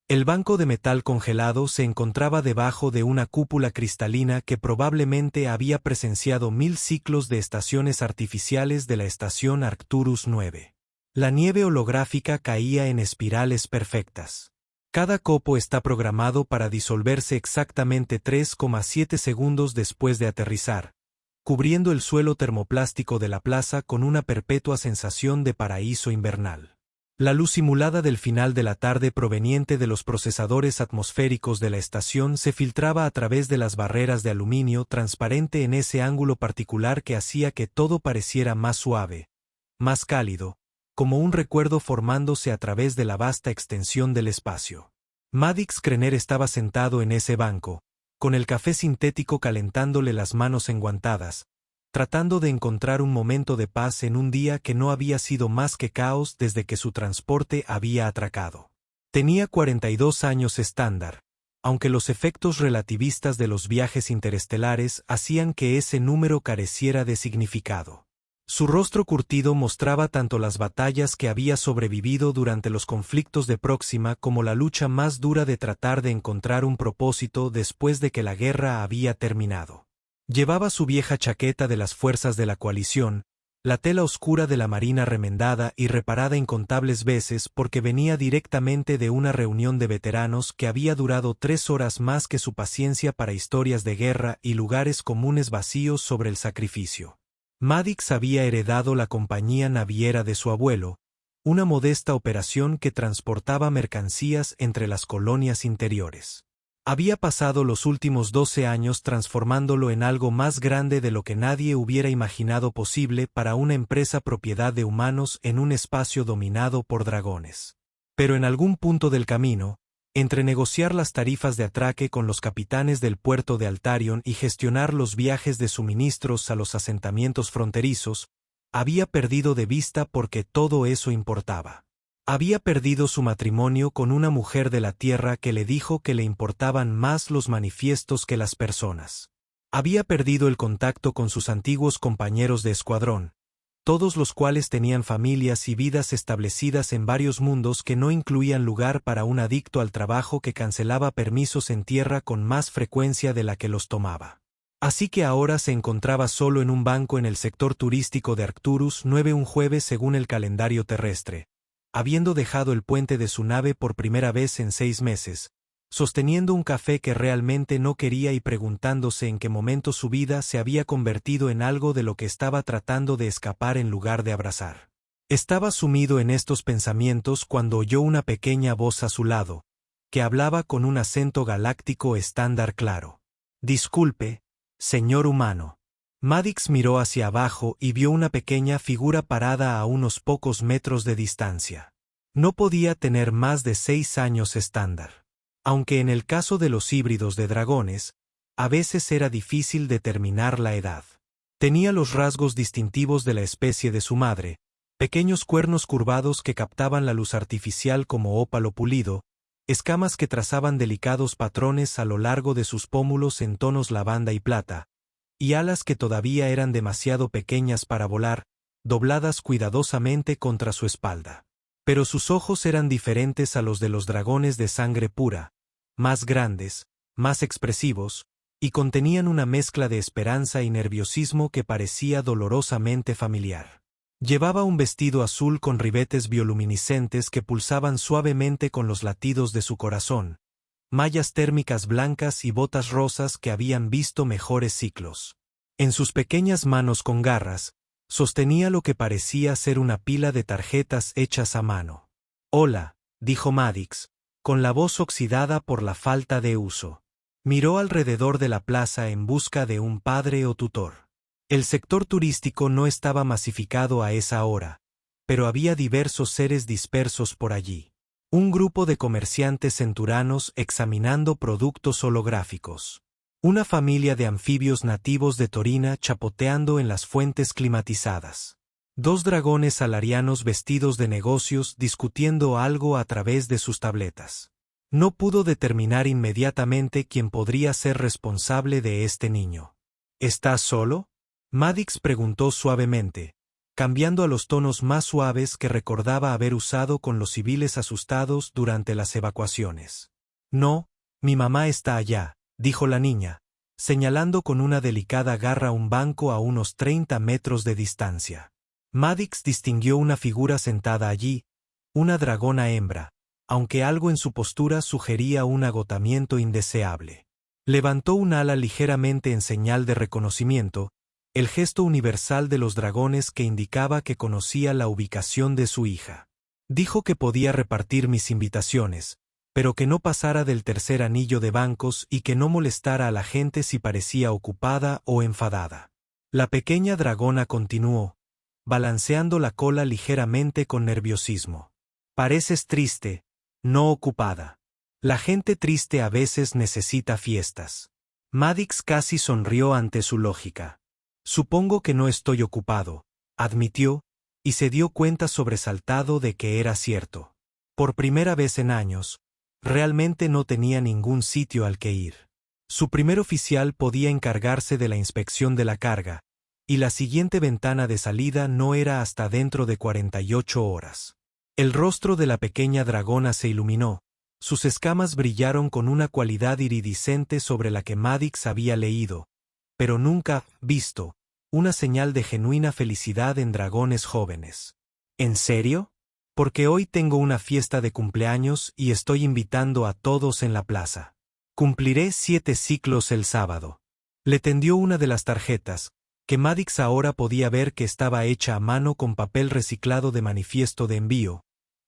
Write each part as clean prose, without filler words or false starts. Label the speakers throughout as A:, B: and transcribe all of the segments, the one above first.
A: El banco de metal congelado se encontraba debajo de una cúpula cristalina que probablemente había presenciado 1000 ciclos de estaciones artificiales de la estación Arcturus 9. La nieve holográfica caía en espirales perfectas. Cada copo está programado para disolverse exactamente 3,7 segundos después de aterrizar, cubriendo el suelo termoplástico de la plaza con una perpetua sensación de paraíso invernal. La luz simulada del final de la tarde proveniente de los procesadores atmosféricos de la estación se filtraba a través de las barreras de aluminio transparente en ese ángulo particular que hacía que todo pareciera más suave, más cálido, como un recuerdo formándose a través de la vasta extensión del espacio. Maddox Krenner estaba sentado en ese banco, con el café sintético calentándole las manos enguantadas, tratando de encontrar un momento de paz en un día que no había sido más que caos desde que su transporte había atracado. Tenía 42 años estándar, aunque los efectos relativistas de los viajes interestelares hacían que ese número careciera de significado. Su rostro curtido mostraba tanto las batallas que había sobrevivido durante los conflictos de Próxima como la lucha más dura de tratar de encontrar un propósito después de que la guerra había terminado. Llevaba su vieja chaqueta de las fuerzas de la coalición, la tela oscura de la marina remendada y reparada incontables veces porque venía directamente de una reunión de veteranos que había durado 3 horas más que su paciencia para historias de guerra y lugares comunes vacíos sobre el sacrificio. Maddox había heredado la compañía naviera de su abuelo, una modesta operación que transportaba mercancías entre las colonias interiores. Había pasado los últimos 12 años transformándolo en algo más grande de lo que nadie hubiera imaginado posible para una empresa propiedad de humanos en un espacio dominado por dragones. Pero en algún punto del camino, entre negociar las tarifas de atraque con los capitanes del puerto de Altarion y gestionar los viajes de suministros a los asentamientos fronterizos, había perdido de vista por qué todo eso importaba. Había perdido su matrimonio con una mujer de la tierra que le dijo que le importaban más los manifiestos que las personas. Había perdido el contacto con sus antiguos compañeros de escuadrón, todos los cuales tenían familias y vidas establecidas en varios mundos que no incluían lugar para un adicto al trabajo que cancelaba permisos en tierra con más frecuencia de la que los tomaba. Así que ahora se encontraba solo en un banco en el sector turístico de Arcturus 9 un jueves según el calendario terrestre, habiendo dejado el puente de su nave por primera vez en 6 meses, sosteniendo un café que realmente no quería y preguntándose en qué momento su vida se había convertido en algo de lo que estaba tratando de escapar en lugar de abrazar. Estaba sumido en estos pensamientos cuando oyó una pequeña voz a su lado, que hablaba con un acento galáctico estándar claro. «Disculpe, señor humano». Maddox miró hacia abajo y vio una pequeña figura parada a unos pocos metros de distancia. No podía tener más de 6 años estándar. Aunque en el caso de los híbridos de dragones, a veces era difícil determinar la edad. Tenía los rasgos distintivos de la especie de su madre, pequeños cuernos curvados que captaban la luz artificial como ópalo pulido, escamas que trazaban delicados patrones a lo largo de sus pómulos en tonos lavanda y plata, y alas que todavía eran demasiado pequeñas para volar, dobladas cuidadosamente contra su espalda. Pero sus ojos eran diferentes a los de los dragones de sangre pura, más grandes, más expresivos, y contenían una mezcla de esperanza y nerviosismo que parecía dolorosamente familiar. Llevaba un vestido azul con ribetes bioluminiscentes que pulsaban suavemente con los latidos de su corazón, mallas térmicas blancas y botas rosas que habían visto mejores ciclos. En sus pequeñas manos con garras, sostenía lo que parecía ser una pila de tarjetas hechas a mano. «Hola», dijo Maddox, con la voz oxidada por la falta de uso. Miró alrededor de la plaza en busca de un padre o tutor. El sector turístico no estaba masificado a esa hora, pero había diversos seres dispersos por allí. Un grupo de comerciantes centuranos examinando productos holográficos. Una familia de anfibios nativos de Torina chapoteando en las fuentes climatizadas. 2 dragones salarianos vestidos de negocios discutiendo algo a través de sus tabletas. No pudo determinar inmediatamente quién podría ser responsable de este niño. ¿Estás solo?, Maddox preguntó suavemente, cambiando a los tonos más suaves que recordaba haber usado con los civiles asustados durante las evacuaciones. No, mi mamá está allá, dijo la niña, señalando con una delicada garra un banco a unos 30 metros de distancia. Maddox distinguió una figura sentada allí, una dragona hembra, aunque algo en su postura sugería un agotamiento indeseable. Levantó un ala ligeramente en señal de reconocimiento, el gesto universal de los dragones que indicaba que conocía la ubicación de su hija. Dijo que podía repartir mis invitaciones, pero que no pasara del tercer anillo de bancos y que no molestara a la gente si parecía ocupada o enfadada. La pequeña dragona continuó, balanceando la cola ligeramente con nerviosismo. Pareces triste, no ocupada. La gente triste a veces necesita fiestas. Maddox casi sonrió ante su lógica. Supongo que no estoy ocupado, admitió, y se dio cuenta sobresaltado de que era cierto. Por primera vez en años, realmente no tenía ningún sitio al que ir. Su primer oficial podía encargarse de la inspección de la carga, y la siguiente ventana de salida no era hasta dentro de 48 horas. El rostro de la pequeña dragona se iluminó, sus escamas brillaron con una cualidad iridiscente sobre la que Maddox había leído, pero nunca visto, una señal de genuina felicidad en dragones jóvenes. ¿En serio? Porque hoy tengo una fiesta de cumpleaños y estoy invitando a todos en la plaza. Cumpliré 7 ciclos el sábado. Le tendió una de las tarjetas, que Maddox ahora podía ver que estaba hecha a mano con papel reciclado de manifiesto de envío,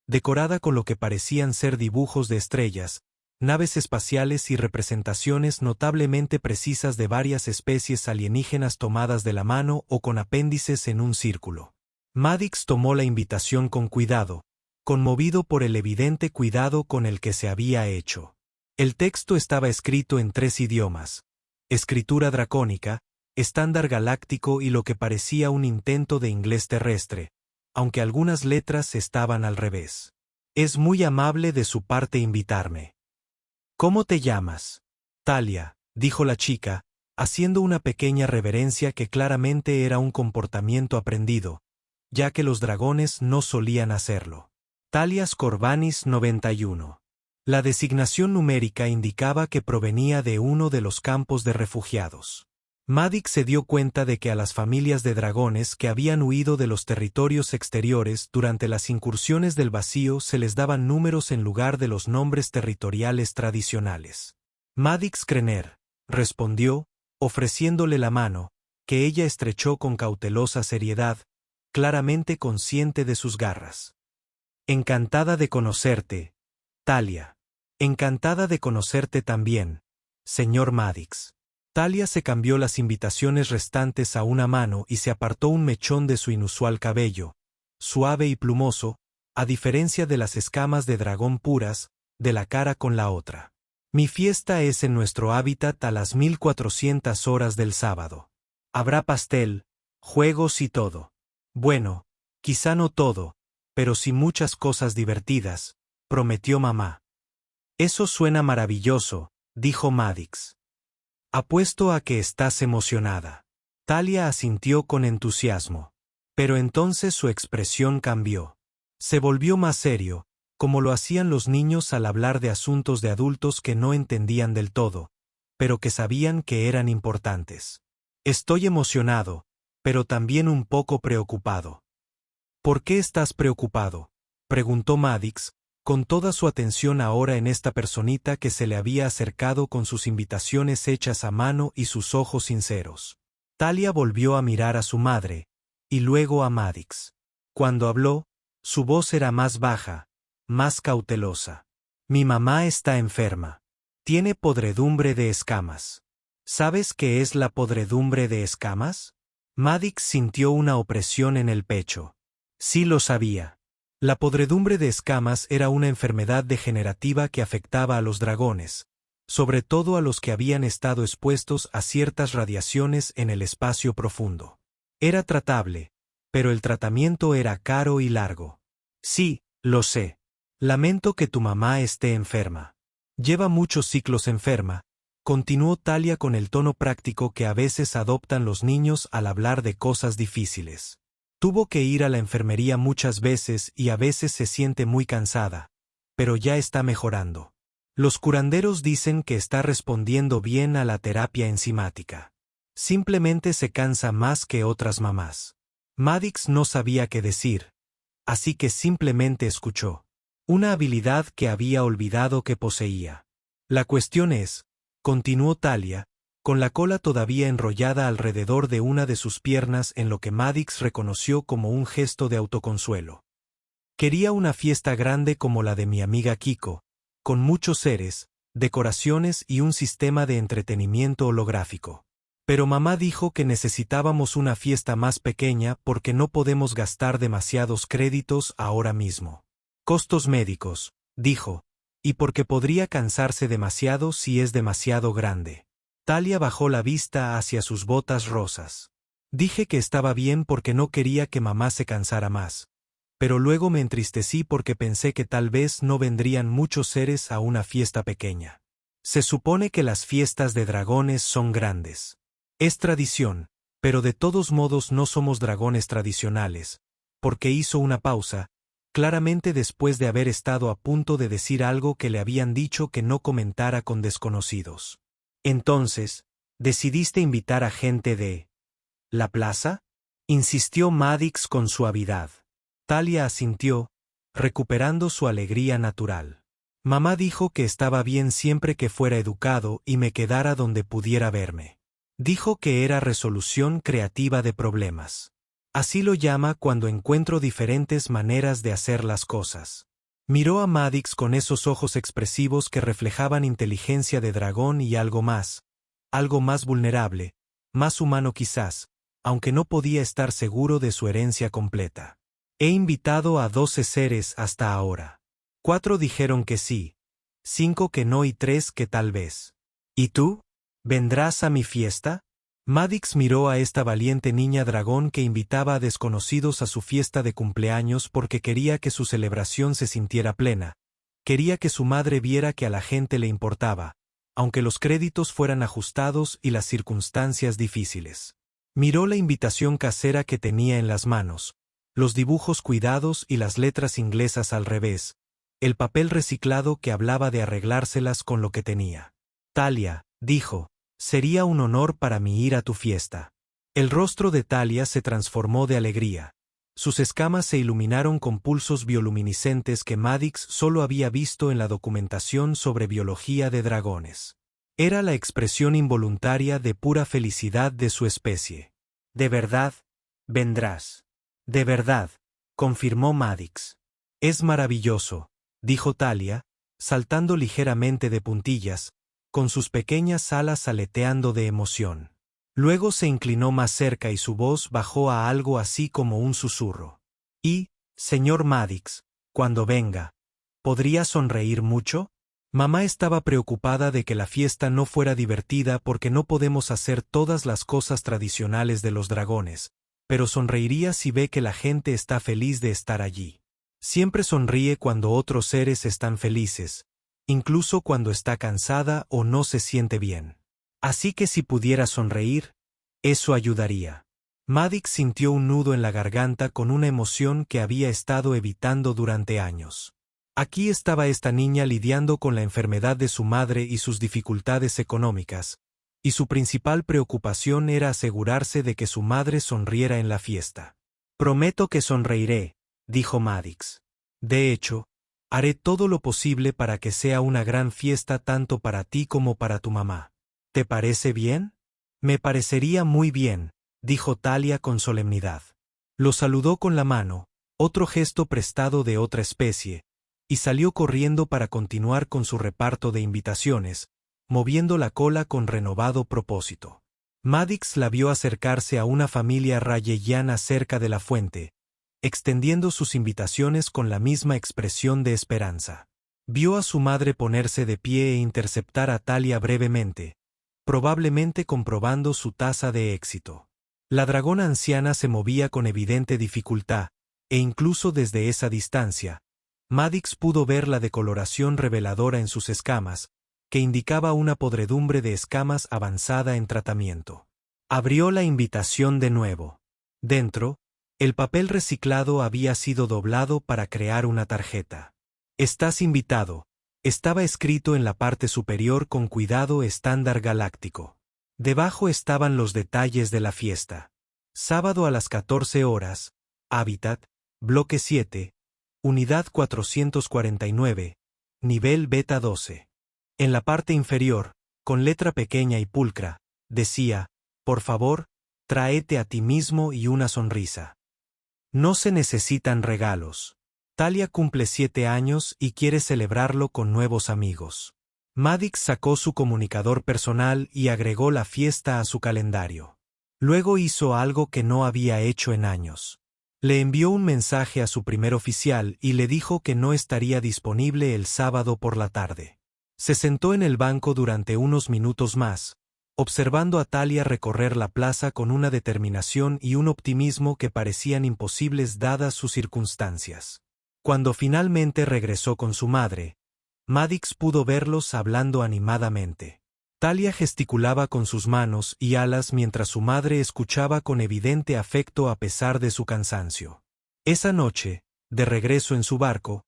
A: decorada con lo que parecían ser dibujos de estrellas, naves espaciales y representaciones notablemente precisas de varias especies alienígenas tomadas de la mano o con apéndices en un círculo. Maddox tomó la invitación con cuidado, conmovido por el evidente cuidado con el que se había hecho. El texto estaba escrito en 3 idiomas: escritura dracónica, estándar galáctico y lo que parecía un intento de inglés terrestre, aunque algunas letras estaban al revés. Es muy amable de su parte invitarme. ¿Cómo te llamas? Talia, dijo la chica, haciendo una pequeña reverencia que claramente era un comportamiento aprendido, ya que los dragones no solían hacerlo. Talia Scorbanis 91. La designación numérica indicaba que provenía de uno de los campos de refugiados. Maddox se dio cuenta de que a las familias de dragones que habían huido de los territorios exteriores durante las incursiones del vacío se les daban números en lugar de los nombres territoriales tradicionales. Maddox Krenner, respondió, ofreciéndole la mano, que ella estrechó con cautelosa seriedad, claramente consciente de sus garras. Encantada de conocerte, Talia. Encantada de conocerte también, señor Maddox. Talia se cambió las invitaciones restantes a una mano y se apartó un mechón de su inusual cabello, suave y plumoso, a diferencia de las escamas de dragón puras, de la cara con la otra. Mi fiesta es en nuestro hábitat a las 1400 horas del sábado. Habrá pastel, juegos y todo. Bueno, quizá no todo, pero sí muchas cosas divertidas, prometió mamá. Eso suena maravilloso, dijo Maddox. Apuesto a que estás emocionada. Talia asintió con entusiasmo. Pero entonces su expresión cambió. Se volvió más serio, como lo hacían los niños al hablar de asuntos de adultos que no entendían del todo, pero que sabían que eran importantes. Estoy emocionado, pero también un poco preocupado. ¿Por qué estás preocupado?, preguntó Maddox, con toda su atención ahora en esta personita que se le había acercado con sus invitaciones hechas a mano y sus ojos sinceros. Talia volvió a mirar a su madre, y luego a Maddox. Cuando habló, su voz era más baja, más cautelosa. Mi mamá está enferma. Tiene podredumbre de escamas. ¿Sabes qué es la podredumbre de escamas? Maddox sintió una opresión en el pecho. Sí lo sabía. La podredumbre de escamas era una enfermedad degenerativa que afectaba a los dragones, sobre todo a los que habían estado expuestos a ciertas radiaciones en el espacio profundo. Era tratable, pero el tratamiento era caro y largo. Sí, lo sé. Lamento que tu mamá esté enferma. Lleva muchos ciclos enferma, continuó Talia con el tono práctico que a veces adoptan los niños al hablar de cosas difíciles. Tuvo que ir a la enfermería muchas veces y a veces se siente muy cansada, pero ya está mejorando. Los curanderos dicen que está respondiendo bien a la terapia enzimática. Simplemente se cansa más que otras mamás. Maddox no sabía qué decir, así que simplemente escuchó. Una habilidad que había olvidado que poseía. La cuestión es, continuó Talia, con la cola todavía enrollada alrededor de una de sus piernas en lo que Maddox reconoció como un gesto de autoconsuelo. Quería una fiesta grande como la de mi amiga Kiko, con muchos seres, decoraciones y un sistema de entretenimiento holográfico. Pero mamá dijo que necesitábamos una fiesta más pequeña porque no podemos gastar demasiados créditos ahora mismo. Costos médicos, dijo, y porque podría cansarse demasiado si es demasiado grande. Talia bajó la vista hacia sus botas rosas. Dije que estaba bien porque no quería que mamá se cansara más. Pero luego me entristecí porque pensé que tal vez no vendrían muchos seres a una fiesta pequeña. Se supone que las fiestas de dragones son grandes. Es tradición, pero de todos modos no somos dragones tradicionales, porque hizo una pausa, claramente después de haber estado a punto de decir algo que le habían dicho que no comentara con desconocidos. Entonces, ¿decidiste invitar a gente de la plaza? Insistió Maddox con suavidad. Talia asintió, recuperando su alegría natural. Mamá dijo que estaba bien siempre que fuera educado y me quedara donde pudiera verme. Dijo que era resolución creativa de problemas. Así lo llama cuando encuentro diferentes maneras de hacer las cosas. Miró a Maddox con esos ojos expresivos que reflejaban inteligencia de dragón y algo más vulnerable, más humano quizás, aunque no podía estar seguro de su herencia completa. He invitado a 12 seres hasta ahora. 4 dijeron que sí, 5 que no y 3 que tal vez. ¿Y tú? ¿Vendrás a mi fiesta? Maddox miró a esta valiente niña dragón que invitaba a desconocidos a su fiesta de cumpleaños porque quería que su celebración se sintiera plena. Quería que su madre viera que a la gente le importaba, aunque los créditos fueran ajustados y las circunstancias difíciles. Miró la invitación casera que tenía en las manos, los dibujos cuidados y las letras inglesas al revés, el papel reciclado que hablaba de arreglárselas con lo que tenía. Talia, dijo, sería un honor para mí ir a tu fiesta. El rostro de Talia se transformó de alegría. Sus escamas se iluminaron con pulsos bioluminiscentes que Maddox solo había visto en la documentación sobre biología de dragones. Era la expresión involuntaria de pura felicidad de su especie. ¿De verdad? Vendrás. De verdad, confirmó Maddox. Es maravilloso, dijo Talia, saltando ligeramente de puntillas, con sus pequeñas alas aleteando de emoción. Luego se inclinó más cerca y su voz bajó a algo así como un susurro. Y, señor Maddox, cuando venga, ¿podría sonreír mucho? Mamá estaba preocupada de que la fiesta no fuera divertida porque no podemos hacer todas las cosas tradicionales de los dragones, pero sonreiría si ve que la gente está feliz de estar allí. Siempre sonríe cuando otros seres están felices, incluso cuando está cansada o no se siente bien. Así que si pudiera sonreír, eso ayudaría. Maddox sintió un nudo en la garganta con una emoción que había estado evitando durante años. Aquí estaba esta niña lidiando con la enfermedad de su madre y sus dificultades económicas, y su principal preocupación era asegurarse de que su madre sonriera en la fiesta. Prometo que sonreiré, dijo Maddox. De hecho, haré todo lo posible para que sea una gran fiesta tanto para ti como para tu mamá. ¿Te parece bien? Me parecería muy bien, dijo Talia con solemnidad. Lo saludó con la mano, otro gesto prestado de otra especie, y salió corriendo para continuar con su reparto de invitaciones, moviendo la cola con renovado propósito. Maddox la vio acercarse a una familia rayellana cerca de la fuente, extendiendo sus invitaciones con la misma expresión de esperanza. Vio a su madre ponerse de pie e interceptar a Talia brevemente, probablemente comprobando su tasa de éxito. La dragona anciana se movía con evidente dificultad, e incluso desde esa distancia, Maddox pudo ver la decoloración reveladora en sus escamas, que indicaba una podredumbre de escamas avanzada en tratamiento. Abrió la invitación de nuevo. Dentro, El papel reciclado había sido doblado para crear una tarjeta. Estás invitado. Estaba escrito en la parte superior con cuidado estándar galáctico. Debajo estaban los detalles de la fiesta. Sábado a las 14 horas, Hábitat, Bloque 7, Unidad 449, Nivel Beta 12. En la parte inferior, con letra pequeña y pulcra, decía, por favor, tráete a ti mismo y una sonrisa. No se necesitan regalos. Talia cumple 7 años y quiere celebrarlo con nuevos amigos. Maddox sacó su comunicador personal y agregó la fiesta a su calendario. Luego hizo algo que no había hecho en años. Le envió un mensaje a su primer oficial y le dijo que no estaría disponible el sábado por la tarde. Se sentó en el banco durante unos minutos más, observando a Talia recorrer la plaza con una determinación y un optimismo que parecían imposibles dadas sus circunstancias. Cuando finalmente regresó con su madre, Maddox pudo verlos hablando animadamente. Talia gesticulaba con sus manos y alas mientras su madre escuchaba con evidente afecto a pesar de su cansancio. Esa noche, de regreso en su barco,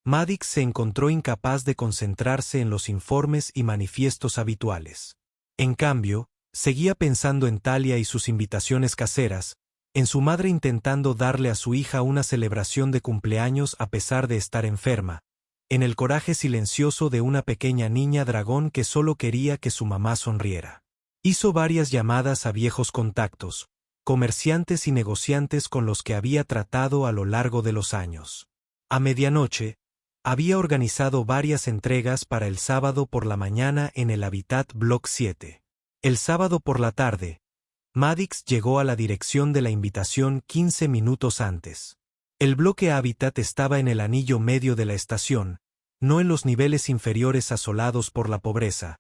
A: Maddox se encontró incapaz de concentrarse en los informes y manifiestos habituales. En cambio, seguía pensando en Talia y sus invitaciones caseras, en su madre intentando darle a su hija una celebración de cumpleaños a pesar de estar enferma, en el coraje silencioso de una pequeña niña dragón que solo quería que su mamá sonriera. Hizo varias llamadas a viejos contactos, comerciantes y negociantes con los que había tratado a lo largo de los años. A medianoche, había organizado varias entregas para el sábado por la mañana en el Habitat Block 7. El sábado por la tarde, Maddox llegó a la dirección de la invitación 15 minutos antes. El bloque Habitat estaba en el anillo medio de la estación, no en los niveles inferiores asolados por la pobreza,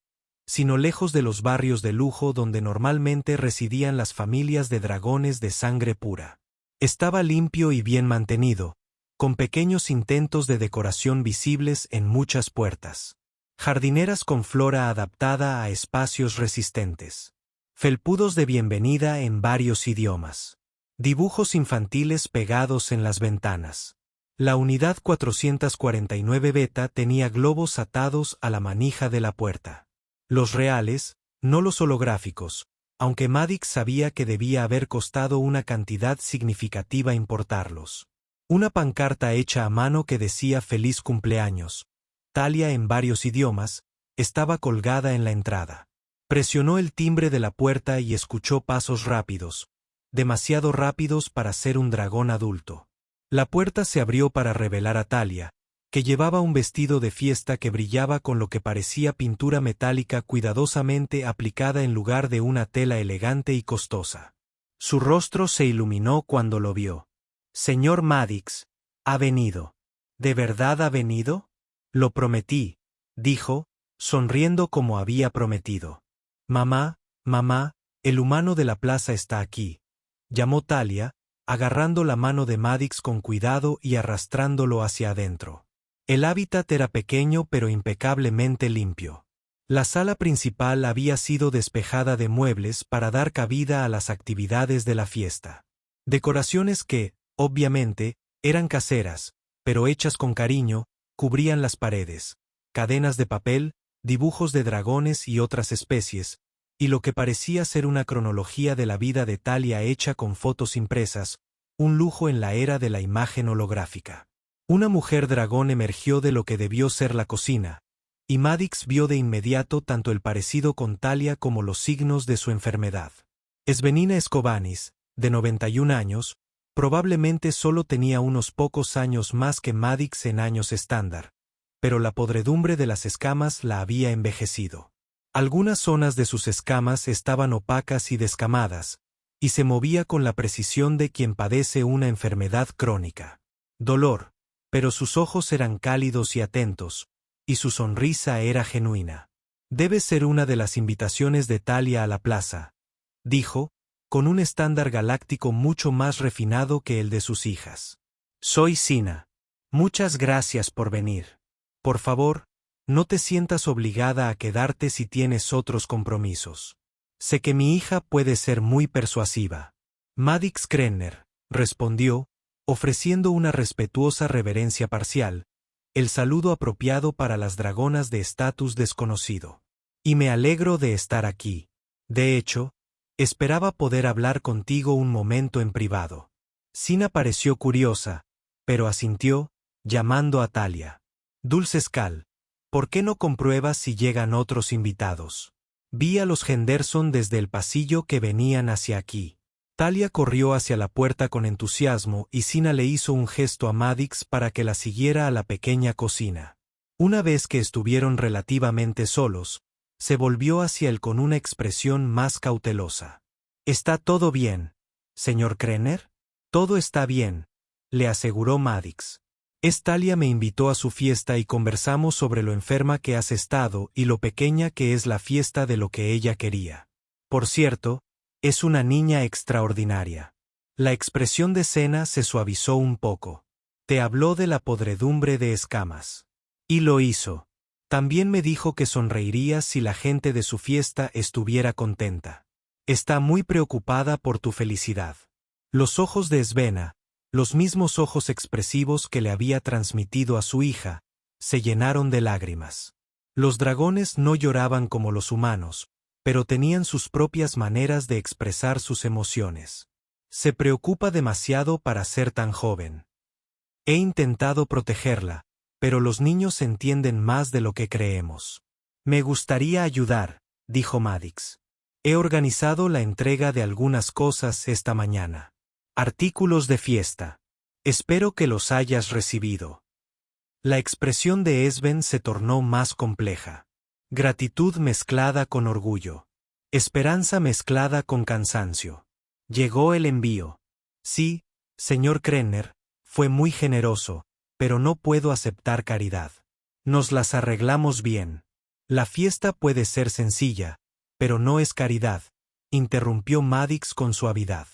A: sino lejos de los barrios de lujo donde normalmente residían las familias de dragones de sangre pura. Estaba limpio y bien mantenido, con pequeños intentos de decoración visibles en muchas puertas. Jardineras con flora adaptada a espacios resistentes. Felpudos de bienvenida en varios idiomas. Dibujos infantiles pegados en las ventanas. La unidad 449 Beta tenía globos atados a la manija de la puerta. Los reales, no los holográficos, aunque Maddox sabía que debía haber costado una cantidad significativa importarlos. Una pancarta hecha a mano que decía «Feliz cumpleaños», Talia en varios idiomas, estaba colgada en la entrada. Presionó el timbre de la puerta y escuchó pasos rápidos, demasiado rápidos para ser un dragón adulto. La puerta se abrió para revelar a Talia, que llevaba un vestido de fiesta que brillaba con lo que parecía pintura metálica cuidadosamente aplicada en lugar de una tela elegante y costosa. Su rostro se iluminó cuando lo vio. «Señor Maddox, ha venido». «¿De verdad ha venido?» «Lo prometí», dijo, sonriendo como había prometido. «Mamá, mamá, el humano de la plaza está aquí», llamó Talia, agarrando la mano de Maddox con cuidado y arrastrándolo hacia adentro. El hábitat era pequeño pero impecablemente limpio. La sala principal había sido despejada de muebles para dar cabida a las actividades de la fiesta. Decoraciones que, obviamente, eran caseras, pero hechas con cariño, cubrían las paredes, cadenas de papel, dibujos de dragones y otras especies, y lo que parecía ser una cronología de la vida de Talia hecha con fotos impresas, un lujo en la era de la imagen holográfica. Una mujer dragón emergió de lo que debió ser la cocina, y Maddox vio de inmediato tanto el parecido con Talia como los signos de su enfermedad. Svenina Escobanis, de 91 años, probablemente solo tenía unos pocos años más que Maddox en años estándar, pero la podredumbre de las escamas la había envejecido. Algunas zonas de sus escamas estaban opacas y descamadas, y se movía con la precisión de quien padece una enfermedad crónica. Dolor, pero sus ojos eran cálidos y atentos, y su sonrisa era genuina. «Debe ser una de las invitaciones de Talia a la plaza», dijo, con un estándar galáctico mucho más refinado que el de sus hijas. «Soy Sina. Muchas gracias por venir. Por favor, no te sientas obligada a quedarte si tienes otros compromisos. Sé que mi hija puede ser muy persuasiva». Maddox Krenner, respondió, ofreciendo una respetuosa reverencia parcial, el saludo apropiado para las dragonas de estatus desconocido. Y me alegro de estar aquí. De hecho, esperaba poder hablar contigo un momento en privado. Sina pareció curiosa, pero asintió, llamando a Talia. Dulcescal, ¿por qué no compruebas si llegan otros invitados? Vi a los Henderson desde el pasillo que venían hacia aquí. Talia corrió hacia la puerta con entusiasmo y Sina le hizo un gesto a Maddox para que la siguiera a la pequeña cocina. Una vez que estuvieron relativamente solos, se volvió hacia él con una expresión más cautelosa. ¿Está todo bien, señor Krenner? Todo está bien, le aseguró Maddox. Talia me invitó a su fiesta y conversamos sobre lo enferma que has estado y lo pequeña que es la fiesta de lo que ella quería. Por cierto, es una niña extraordinaria. La expresión de Sena se suavizó un poco. Te habló de la podredumbre de escamas. Y lo hizo. También me dijo que sonreiría si la gente de su fiesta estuviera contenta. Está muy preocupada por tu felicidad. Los ojos de Svenna, los mismos ojos expresivos que le había transmitido a su hija, se llenaron de lágrimas. Los dragones no lloraban como los humanos, pero tenían sus propias maneras de expresar sus emociones. Se preocupa demasiado para ser tan joven. He intentado protegerla, pero los niños entienden más de lo que creemos. Me gustaría ayudar, dijo Maddox. He organizado la entrega de algunas cosas esta mañana. Artículos de fiesta. Espero que los hayas recibido. La expresión de Sven se tornó más compleja. Gratitud mezclada con orgullo. Esperanza mezclada con cansancio. Llegó el envío. Sí, señor Krenner, fue muy generoso, pero no puedo aceptar caridad. Nos las arreglamos bien. La fiesta puede ser sencilla, pero no es caridad, interrumpió Maddox con suavidad.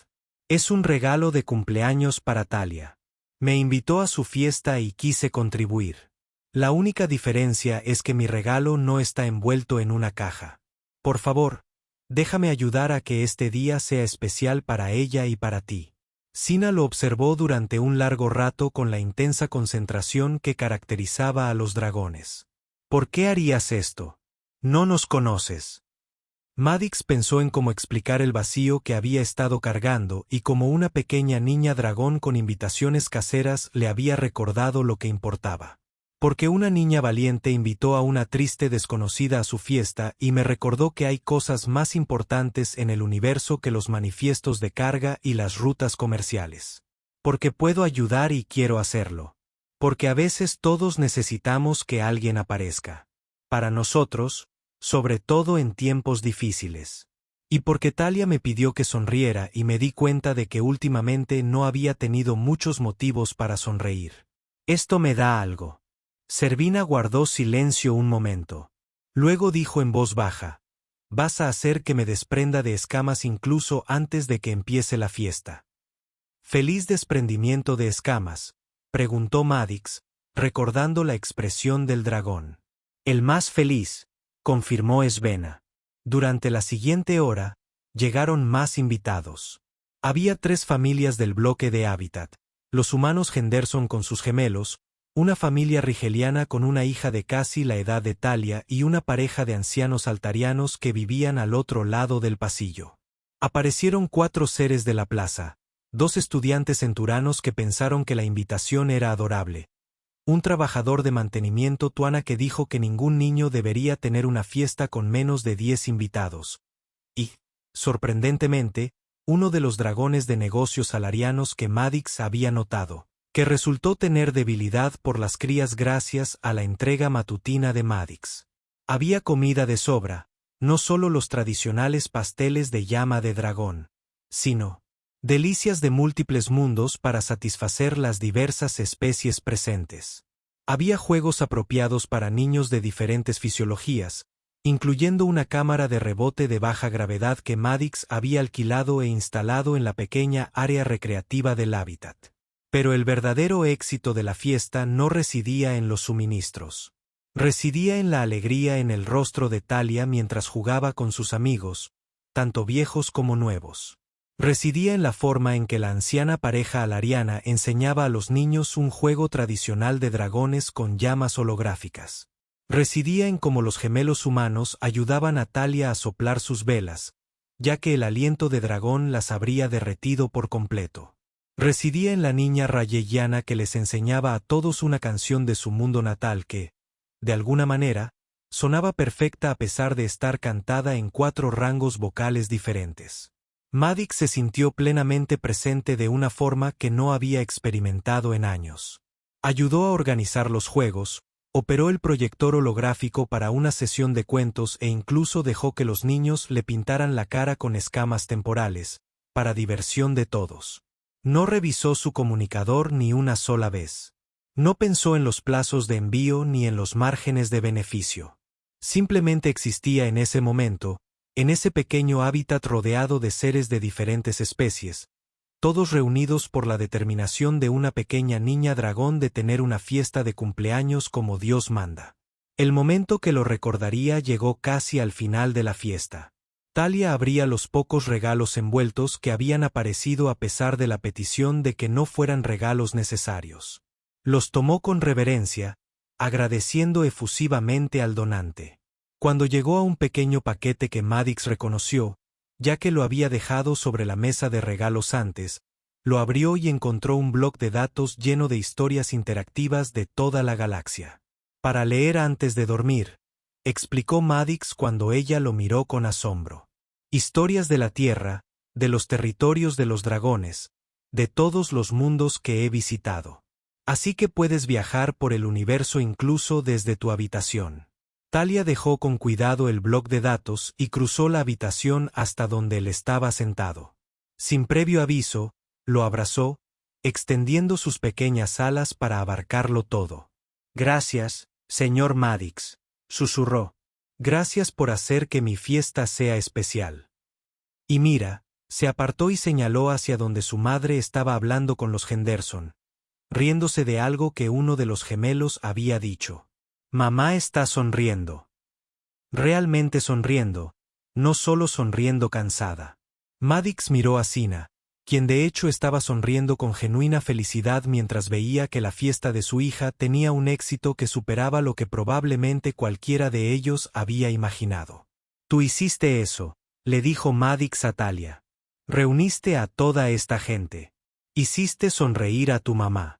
A: Es un regalo de cumpleaños para Talia. Me invitó a su fiesta y quise contribuir. La única diferencia es que mi regalo no está envuelto en una caja. Por favor, déjame ayudar a que este día sea especial para ella y para ti. Sina lo observó durante un largo rato con la intensa concentración que caracterizaba a los dragones. ¿Por qué harías esto? No nos conoces. Maddox pensó en cómo explicar el vacío que había estado cargando y cómo una pequeña niña dragón con invitaciones caseras le había recordado lo que importaba. Porque una niña valiente invitó a una triste desconocida a su fiesta y me recordó que hay cosas más importantes en el universo que los manifiestos de carga y las rutas comerciales. Porque puedo ayudar y quiero hacerlo. Porque a veces todos necesitamos que alguien aparezca. Para nosotros, sobre todo en tiempos difíciles. Y porque Talia me pidió que sonriera y me di cuenta de que últimamente no había tenido muchos motivos para sonreír. Esto me da algo. Servina guardó silencio un momento. Luego dijo en voz baja, «Vas a hacer que me desprenda de escamas incluso antes de que empiece la fiesta». «¿Feliz desprendimiento de escamas?», preguntó Maddox, recordando la expresión del dragón. «El más feliz», confirmó Svenna. Durante la siguiente hora, llegaron más invitados. Había 3 familias del bloque de Habitat, los humanos Henderson con sus gemelos, una familia rigeliana con una hija de casi la edad de Talia y una pareja de ancianos altarianos que vivían al otro lado del pasillo. Aparecieron 4 seres de la plaza, 2 estudiantes centuranos que pensaron que la invitación era adorable, un trabajador de mantenimiento tuana que dijo que ningún niño debería tener una fiesta con menos de 10 invitados, y, sorprendentemente, uno de los dragones de negocios salarianos que Maddox había notado, que resultó tener debilidad por las crías gracias a la entrega matutina de Maddox. Había comida de sobra, no solo los tradicionales pasteles de llama de dragón, sino delicias de múltiples mundos para satisfacer las diversas especies presentes. Había juegos apropiados para niños de diferentes fisiologías, incluyendo una cámara de rebote de baja gravedad que Maddox había alquilado e instalado en la pequeña área recreativa del hábitat. Pero el verdadero éxito de la fiesta no residía en los suministros. Residía en la alegría en el rostro de Talia mientras jugaba con sus amigos, tanto viejos como nuevos. Residía en la forma en que la anciana pareja alariana enseñaba a los niños un juego tradicional de dragones con llamas holográficas. Residía en cómo los gemelos humanos ayudaban a Talia a soplar sus velas, ya que el aliento de dragón las habría derretido por completo. Residía en la niña rayellana que les enseñaba a todos una canción de su mundo natal que, de alguna manera, sonaba perfecta a pesar de estar cantada en 4 rangos vocales diferentes. Madix se sintió plenamente presente de una forma que no había experimentado en años. Ayudó a organizar los juegos, operó el proyector holográfico para una sesión de cuentos e incluso dejó que los niños le pintaran la cara con escamas temporales, para diversión de todos. No revisó su comunicador ni una sola vez. No pensó en los plazos de envío ni en los márgenes de beneficio. Simplemente existía en ese momento, en ese pequeño hábitat rodeado de seres de diferentes especies, todos reunidos por la determinación de una pequeña niña dragón de tener una fiesta de cumpleaños como Dios manda. El momento que lo recordaría llegó casi al final de la fiesta. Talia abría los pocos regalos envueltos que habían aparecido a pesar de la petición de que no fueran regalos necesarios. Los tomó con reverencia, agradeciendo efusivamente al donante. Cuando llegó a un pequeño paquete que Madix reconoció, ya que lo había dejado sobre la mesa de regalos antes, lo abrió y encontró un bloc de datos lleno de historias interactivas de toda la galaxia. Para leer antes de dormir, explicó Madix cuando ella lo miró con asombro. Historias de la Tierra, de los territorios de los dragones, de todos los mundos que he visitado. Así que puedes viajar por el universo incluso desde tu habitación. Talia dejó con cuidado el bloc de datos y cruzó la habitación hasta donde él estaba sentado. Sin previo aviso, lo abrazó, extendiendo sus pequeñas alas para abarcarlo todo. Gracias, señor Madix, susurró. Gracias por hacer que mi fiesta sea especial. Y mira, se apartó y señaló hacia donde su madre estaba hablando con los Henderson, riéndose de algo que uno de los gemelos había dicho. Mamá está sonriendo. Realmente sonriendo, no solo sonriendo cansada. Madix miró a Sina, quien de hecho estaba sonriendo con genuina felicidad mientras veía que la fiesta de su hija tenía un éxito que superaba lo que probablemente cualquiera de ellos había imaginado. Tú hiciste eso, le dijo Madix a Talia. Reuniste a toda esta gente. Hiciste sonreír a tu mamá.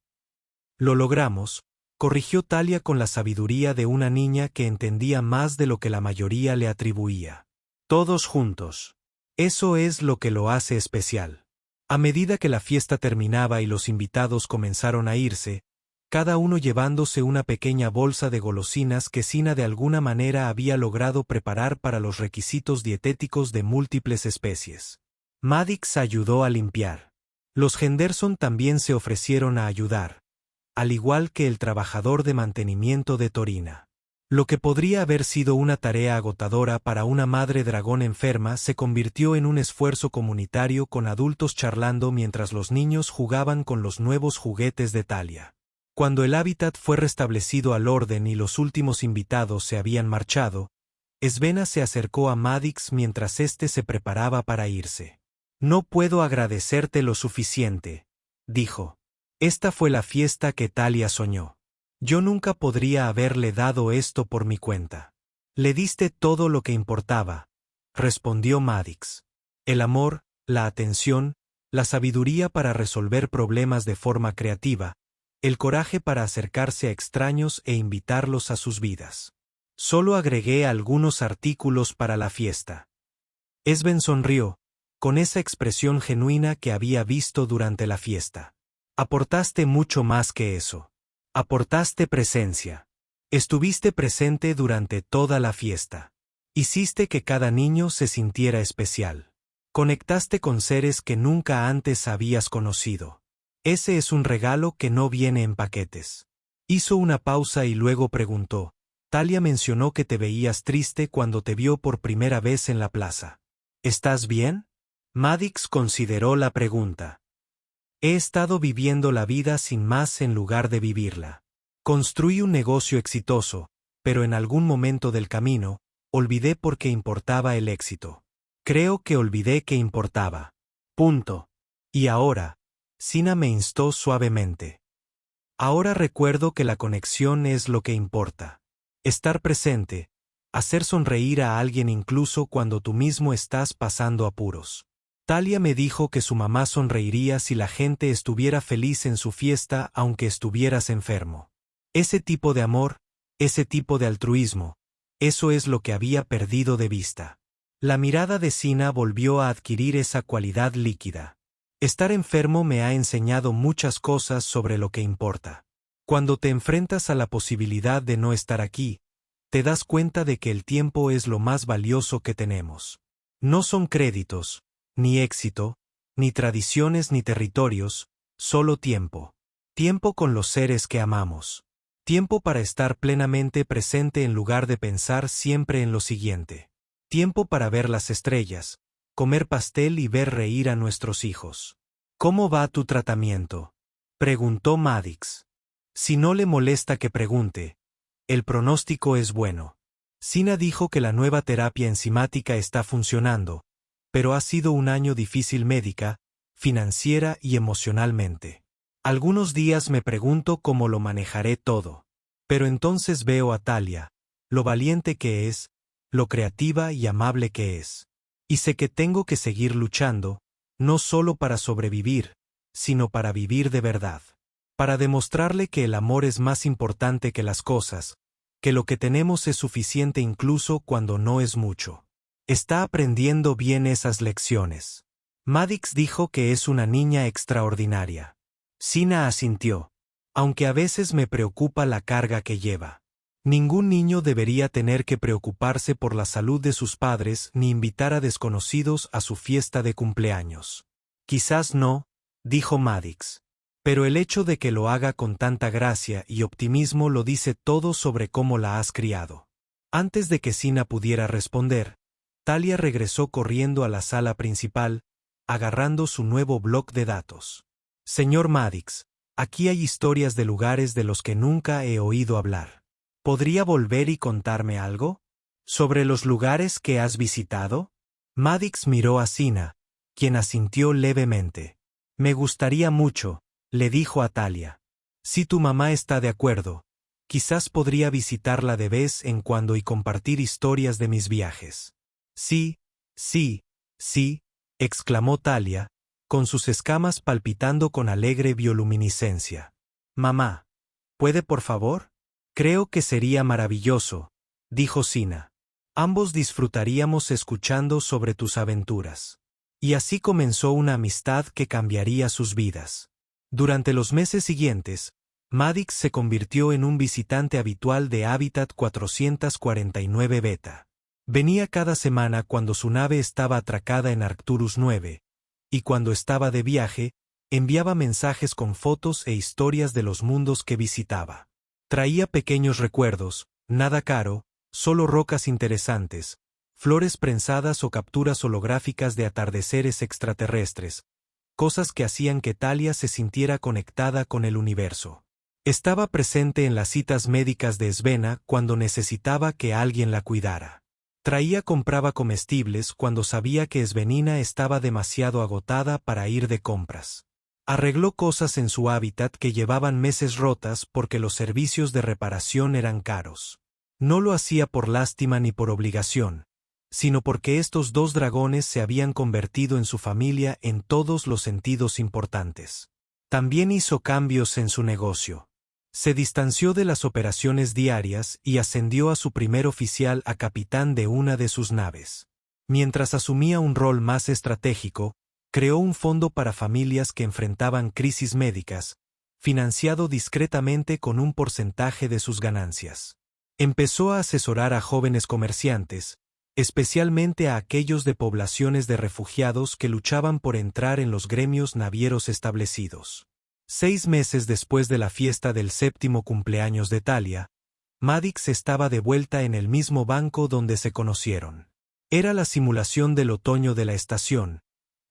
A: Lo logramos, corrigió Talia con la sabiduría de una niña que entendía más de lo que la mayoría le atribuía. Todos juntos. Eso es lo que lo hace especial. A medida que la fiesta terminaba y los invitados comenzaron a irse, cada uno llevándose una pequeña bolsa de golosinas que Sina de alguna manera había logrado preparar para los requisitos dietéticos de múltiples especies. Madix ayudó a limpiar. Los Henderson también se ofrecieron a ayudar, al igual que el trabajador de mantenimiento de Torina. Lo que podría haber sido una tarea agotadora para una madre dragón enferma se convirtió en un esfuerzo comunitario con adultos charlando mientras los niños jugaban con los nuevos juguetes de Talia. Cuando el hábitat fue restablecido al orden y los últimos invitados se habían marchado, Svenna se acercó a Madix mientras éste se preparaba para irse. No puedo agradecerte lo suficiente, dijo. Esta fue la fiesta que Talia soñó. Yo nunca podría haberle dado esto por mi cuenta. Le diste todo lo que importaba, respondió Madix. El amor, la atención, la sabiduría para resolver problemas de forma creativa, el coraje para acercarse a extraños e invitarlos a sus vidas. Solo agregué algunos artículos para la fiesta. Sven sonrió, con esa expresión genuina que había visto durante la fiesta. Aportaste mucho más que eso. Aportaste presencia. Estuviste presente durante toda la fiesta. Hiciste que cada niño se sintiera especial. Conectaste con seres que nunca antes habías conocido. Ese es un regalo que no viene en paquetes. Hizo una pausa y luego preguntó. Talia mencionó que te veías triste cuando te vio por primera vez en la plaza. ¿Estás bien? Madix consideró la pregunta. He estado viviendo la vida sin más en lugar de vivirla. Construí un negocio exitoso, pero en algún momento del camino, olvidé por qué importaba el éxito. Creo que olvidé que importaba.
B: Punto.
A: Y ahora, Sina me instó suavemente. Ahora recuerdo que la conexión es lo que importa. Estar presente, hacer sonreír a alguien incluso cuando tú mismo estás pasando apuros. Talia me dijo que su mamá sonreiría si la gente estuviera feliz en su fiesta aunque estuvieras enfermo. Ese tipo de amor, ese tipo de altruismo, eso es lo que había perdido de vista. La mirada de Sina volvió a adquirir esa cualidad líquida. Estar enfermo me ha enseñado muchas cosas sobre lo que importa. Cuando te enfrentas a la posibilidad de no estar aquí, te das cuenta de que el tiempo es lo más valioso que tenemos. No son créditos, ni éxito, ni tradiciones ni territorios, solo tiempo. Tiempo con los seres que amamos. Tiempo para estar plenamente presente en lugar de pensar siempre en lo siguiente. Tiempo para ver las estrellas, comer pastel y ver reír a nuestros hijos. ¿Cómo va tu tratamiento?, preguntó Maddox. Si no le molesta que pregunte, el pronóstico es bueno. Sina dijo que la nueva terapia enzimática está funcionando, pero ha sido un año difícil médica, financiera y emocionalmente. Algunos días me pregunto cómo lo manejaré todo. Pero entonces veo a Talia, lo valiente que es, lo creativa y amable que es. Y sé que tengo que seguir luchando, no solo para sobrevivir, sino para vivir de verdad. Para demostrarle que el amor es más importante que las cosas, que lo que tenemos es suficiente incluso cuando no es mucho. Está aprendiendo bien esas lecciones. Maddox dijo que es una niña extraordinaria. Sina asintió. Aunque a veces me preocupa la carga que lleva. Ningún niño debería tener que preocuparse por la salud de sus padres ni invitar a desconocidos a su fiesta de cumpleaños. Quizás no, dijo Maddox. Pero el hecho de que lo haga con tanta gracia y optimismo lo dice todo sobre cómo la has criado. Antes de que Sina pudiera responder, Talia regresó corriendo a la sala principal, agarrando su nuevo bloc de datos. Señor Maddox, aquí hay historias de lugares de los que nunca he oído hablar. ¿Podría volver y contarme algo? ¿Sobre los lugares que has visitado? Maddox miró a Sina, quien asintió levemente. Me gustaría mucho, le dijo a Talia. Si tu mamá está de acuerdo, quizás podría visitarla de vez en cuando y compartir historias de mis viajes. Sí, sí, sí, exclamó Talia, con sus escamas palpitando con alegre bioluminiscencia. Mamá, ¿puede por favor? Creo que sería maravilloso, dijo Sina. Ambos disfrutaríamos escuchando sobre tus aventuras. Y así comenzó una amistad que cambiaría sus vidas. Durante los meses siguientes, Maddox se convirtió en un visitante habitual de Habitat 449 Beta. Venía cada semana cuando su nave estaba atracada en Arcturus 9, y cuando estaba de viaje, enviaba mensajes con fotos e historias de los mundos que visitaba. Traía pequeños recuerdos, nada caro, solo rocas interesantes, flores prensadas o capturas holográficas de atardeceres extraterrestres, cosas que hacían que Talia se sintiera conectada con el universo. Estaba presente en las citas médicas de Svena cuando necesitaba que alguien la cuidara. Compraba comestibles cuando sabía que Svenina estaba demasiado agotada para ir de compras. Arregló cosas en su hábitat que llevaban meses rotas porque los servicios de reparación eran caros. No lo hacía por lástima ni por obligación, sino porque estos dos dragones se habían convertido en su familia en todos los sentidos importantes. También hizo cambios en su negocio. Se distanció de las operaciones diarias y ascendió a su primer oficial a capitán de una de sus naves. Mientras asumía un rol más estratégico, creó un fondo para familias que enfrentaban crisis médicas, financiado discretamente con un porcentaje de sus ganancias. Empezó a asesorar a jóvenes comerciantes, especialmente a aquellos de poblaciones de refugiados que luchaban por entrar en los gremios navieros establecidos. 6 meses después de la fiesta del 7º cumpleaños de Talia, Maddox estaba de vuelta en el mismo banco donde se conocieron. Era la simulación del otoño de la estación,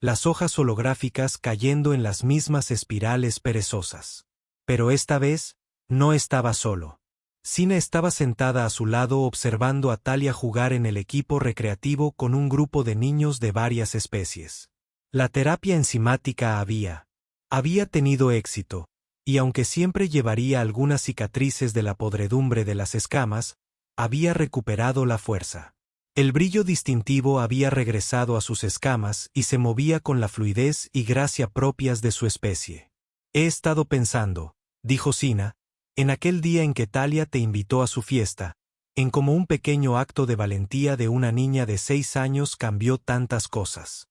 A: las hojas holográficas cayendo en las mismas espirales perezosas. Pero esta vez, no estaba solo. Sina estaba sentada a su lado observando a Talia jugar en el equipo recreativo con un grupo de niños de varias especies. La terapia enzimática había tenido éxito, y aunque siempre llevaría algunas cicatrices de la podredumbre de las escamas, había recuperado la fuerza. El brillo distintivo había regresado a sus escamas y se movía con la fluidez y gracia propias de su especie. He estado pensando, dijo Sina, en aquel día en que Talia te invitó a su fiesta, en cómo un pequeño acto de valentía de una niña de 6 años cambió tantas cosas.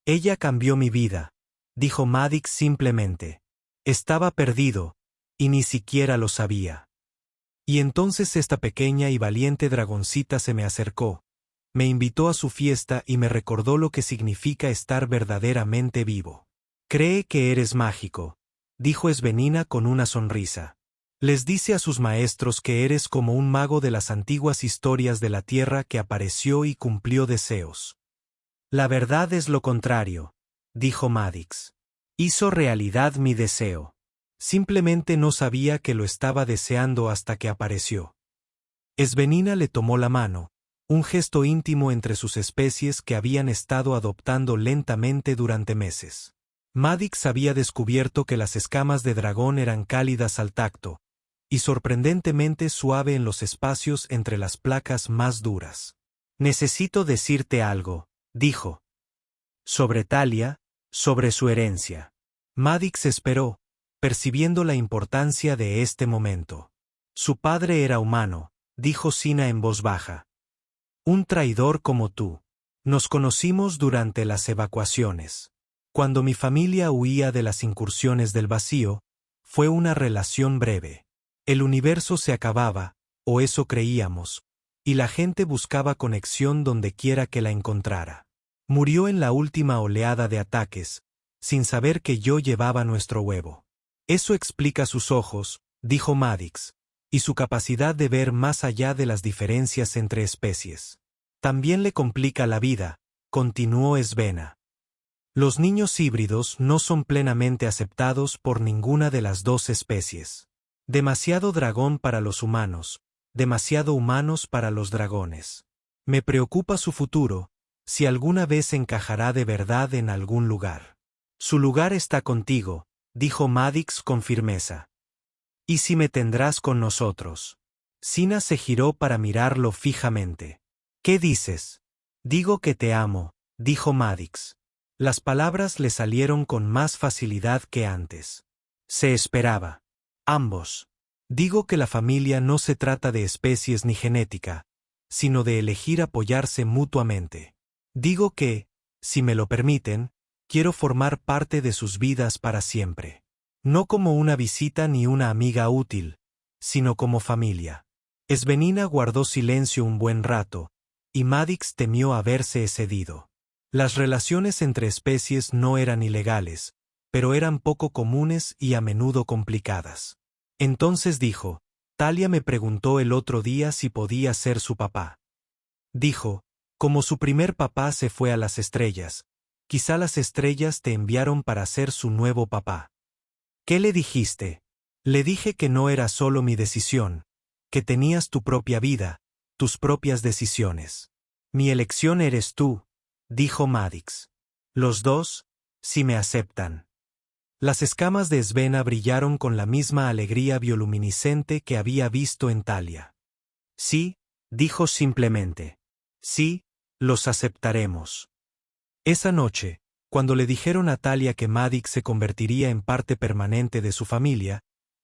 A: Ella cambió mi vida, dijo Maddox simplemente. Estaba perdido, y ni siquiera lo sabía. Y entonces esta pequeña y valiente dragoncita se me acercó, me invitó a su fiesta y me recordó lo que significa estar verdaderamente vivo. Cree que eres mágico, dijo Svenina con una sonrisa. Les dice a sus maestros que eres como un mago de las antiguas historias de la tierra que apareció y cumplió deseos. La verdad es lo contrario, dijo Maddox. Hizo realidad mi deseo. Simplemente no sabía que lo estaba deseando hasta que apareció. Svenina le tomó la mano, un gesto íntimo entre sus especies que habían estado adoptando lentamente durante meses. Maddox había descubierto que las escamas de dragón eran cálidas al tacto, y sorprendentemente suave en los espacios entre las placas más duras. Necesito decirte algo, dijo. Sobre Talia, sobre su herencia. Maddox esperó, percibiendo la importancia de este momento. Su padre era humano, dijo Sina en voz baja. Un traidor como tú. Nos conocimos durante las evacuaciones. Cuando mi familia huía de las incursiones del vacío, fue una relación breve. El universo se acababa, o eso creíamos, y la gente buscaba conexión donde quiera que la encontrara. Murió en la última oleada de ataques, sin saber que yo llevaba nuestro huevo. Eso explica sus ojos, dijo Maddox, y su capacidad de ver más allá de las diferencias entre especies. También le complica la vida, continuó Svenna. Los niños híbridos no son plenamente aceptados por ninguna de las dos especies. Demasiado dragón para los humanos, demasiado humanos para los dragones. Me preocupa su futuro, si alguna vez encajará de verdad en algún lugar. Su lugar está contigo, dijo Maddox con firmeza. ¿Y si me tendrás con nosotros? Sina se giró para mirarlo fijamente. ¿Qué dices? Digo que te amo, dijo Maddox. Las palabras le salieron con más facilidad que antes. Se esperaba. Ambos. Digo que la familia no se trata de especies ni genética, sino de elegir apoyarse mutuamente. Digo que, si me lo permiten, quiero formar parte de sus vidas para siempre. No como una visita ni una amiga útil, sino como familia. Svenina guardó silencio un buen rato, y Maddox temió haberse excedido. Las relaciones entre especies no eran ilegales, pero eran poco comunes y a menudo complicadas. Entonces dijo, Talia me preguntó el otro día si podía ser su papá. Dijo, como su primer papá se fue a las estrellas, quizá las estrellas te enviaron para ser su nuevo papá. ¿Qué le dijiste? Le dije que no era solo mi decisión, que tenías tu propia vida, tus propias decisiones. Mi elección eres tú, dijo Maddox. Los dos, si me aceptan. Las escamas de Svenna brillaron con la misma alegría bioluminiscente que había visto en Talia. Sí, dijo simplemente. Sí, los aceptaremos. Esa noche, cuando le dijeron a Talia que Maddox se convertiría en parte permanente de su familia,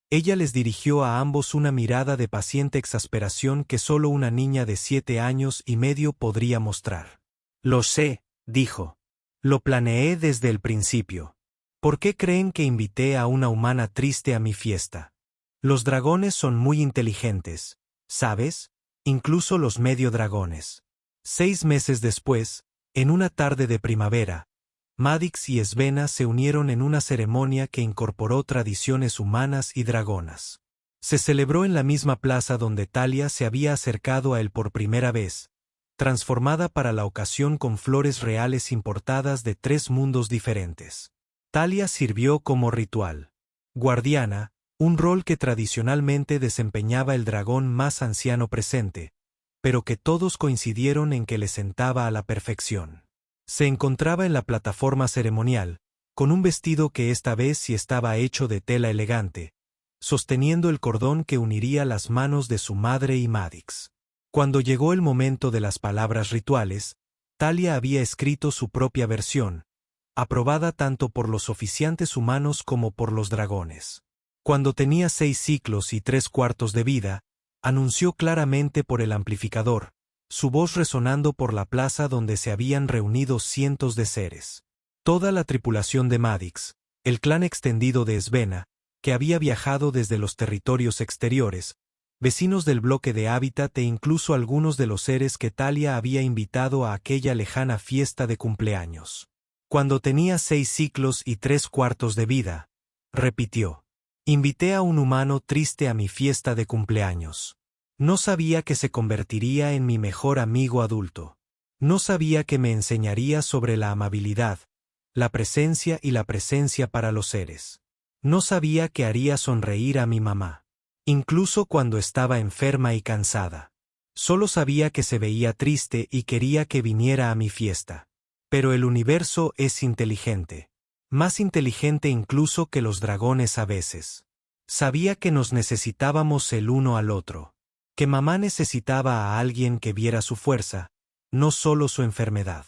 A: ella les dirigió a ambos una mirada de paciente exasperación que solo una niña de 7 años y medio podría mostrar. Lo sé, dijo. Lo planeé desde el principio. ¿Por qué creen que invité a una humana triste a mi fiesta? Los dragones son muy inteligentes, ¿sabes? Incluso los medio dragones. 6 meses después, en una tarde de primavera, Maddox y Svenna se unieron en una ceremonia que incorporó tradiciones humanas y dragonas. Se celebró en la misma plaza donde Talia se había acercado a él por primera vez, transformada para la ocasión con flores reales importadas de 3 mundos diferentes. Talia sirvió como ritual. Guardiana, un rol que tradicionalmente desempeñaba el dragón más anciano presente, pero que todos coincidieron en que le sentaba a la perfección. Se encontraba en la plataforma ceremonial, con un vestido que esta vez sí estaba hecho de tela elegante, sosteniendo el cordón que uniría las manos de su madre y Madix. Cuando llegó el momento de las palabras rituales, Talia había escrito su propia versión, aprobada tanto por los oficiantes humanos como por los dragones. Cuando tenía 6 ciclos y 3/4 de vida, anunció claramente por el amplificador, su voz resonando por la plaza donde se habían reunido cientos de seres. Toda la tripulación de Madix, el clan extendido de Esvena, que había viajado desde los territorios exteriores, vecinos del bloque de hábitat e incluso algunos de los seres que Talia había invitado a aquella lejana fiesta de cumpleaños. Cuando tenía 6 ciclos y 3/4 de vida, repitió. Invité a un humano triste a mi fiesta de cumpleaños. No sabía que se convertiría en mi mejor amigo adulto. No sabía que me enseñaría sobre la amabilidad, la presencia y la presencia para los seres. No sabía que haría sonreír a mi mamá, incluso cuando estaba enferma y cansada. Solo sabía que se veía triste y quería que viniera a mi fiesta. Pero el universo es inteligente. Más inteligente incluso que los dragones a veces. Sabía que nos necesitábamos el uno al otro. Que mamá necesitaba a alguien que viera su fuerza, no solo su enfermedad.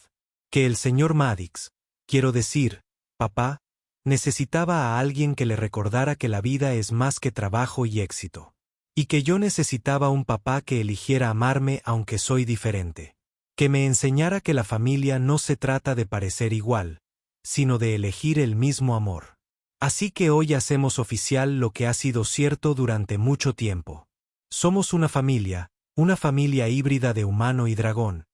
A: Que el señor Madix, quiero decir, papá, necesitaba a alguien que le recordara que la vida es más que trabajo y éxito. Y que yo necesitaba un papá que eligiera amarme aunque soy diferente. Que me enseñara que la familia no se trata de parecer igual, sino de elegir el mismo amor. Así que hoy hacemos oficial lo que ha sido cierto durante mucho tiempo. Somos una familia híbrida de humano y dragón.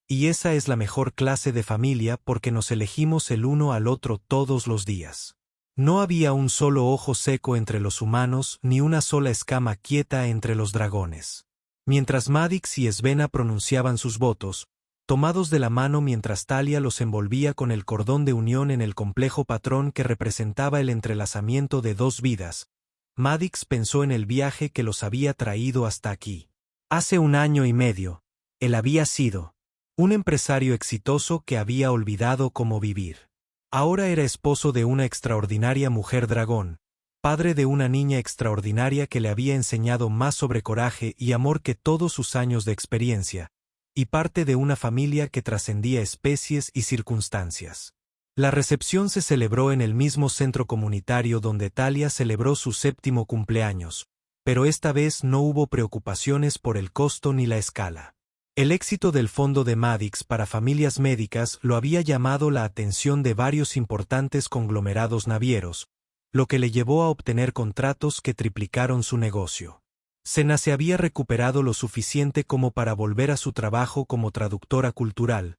A: Y esa es la mejor clase de familia porque nos elegimos el uno al otro todos los días. No había un solo ojo seco entre los humanos ni una sola escama quieta entre los dragones. Mientras Madix y Esvena pronunciaban sus votos, tomados de la mano mientras Talia los envolvía con el cordón de unión en el complejo patrón que representaba el entrelazamiento de 2 vidas, Madix pensó en el viaje que los había traído hasta aquí. Hace 1 año y medio, él había sido un empresario exitoso que había olvidado cómo vivir. Ahora era esposo de una extraordinaria mujer dragón, padre de una niña extraordinaria que le había enseñado más sobre coraje y amor que todos sus años de experiencia, y parte de una familia que trascendía especies y circunstancias. La recepción se celebró en el mismo centro comunitario donde Talia celebró su 7º cumpleaños, pero esta vez no hubo preocupaciones por el costo ni la escala. El éxito del fondo de Madix para familias médicas lo había llamado la atención de varios importantes conglomerados navieros, lo que le llevó a obtener contratos que triplicaron su negocio. Sena se había recuperado lo suficiente como para volver a su trabajo como traductora cultural,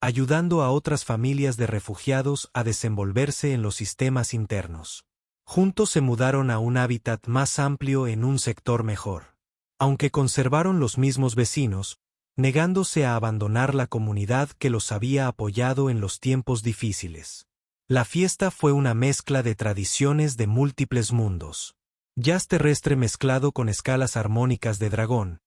A: ayudando a otras familias de refugiados a desenvolverse en los sistemas internos. Juntos se mudaron a un hábitat más amplio en un sector mejor. Aunque conservaron los mismos vecinos, negándose a abandonar la comunidad que los había apoyado en los tiempos difíciles. La fiesta fue una mezcla de tradiciones de múltiples mundos. Jazz terrestre mezclado con escalas armónicas de dragón,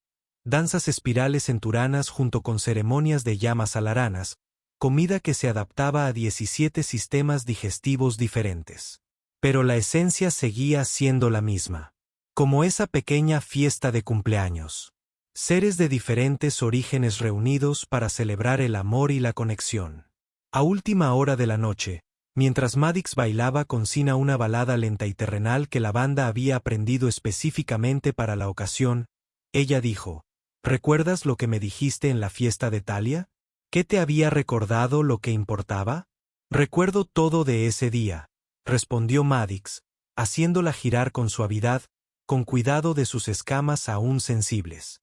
A: danzas espirales en turanas junto con ceremonias de llamas alaranas, comida que se adaptaba a 17 sistemas digestivos diferentes. Pero la esencia seguía siendo la misma. Como esa pequeña fiesta de cumpleaños. Seres de diferentes orígenes reunidos para celebrar el amor y la conexión. A última hora de la noche, mientras Madix bailaba con Sina una balada lenta y terrenal que la banda había aprendido específicamente para la ocasión, ella dijo, ¿recuerdas lo que me dijiste en la fiesta de Talia? ¿Qué te había recordado lo que importaba? Recuerdo todo de ese día, respondió Madix, haciéndola girar con suavidad, con cuidado de sus escamas aún sensibles.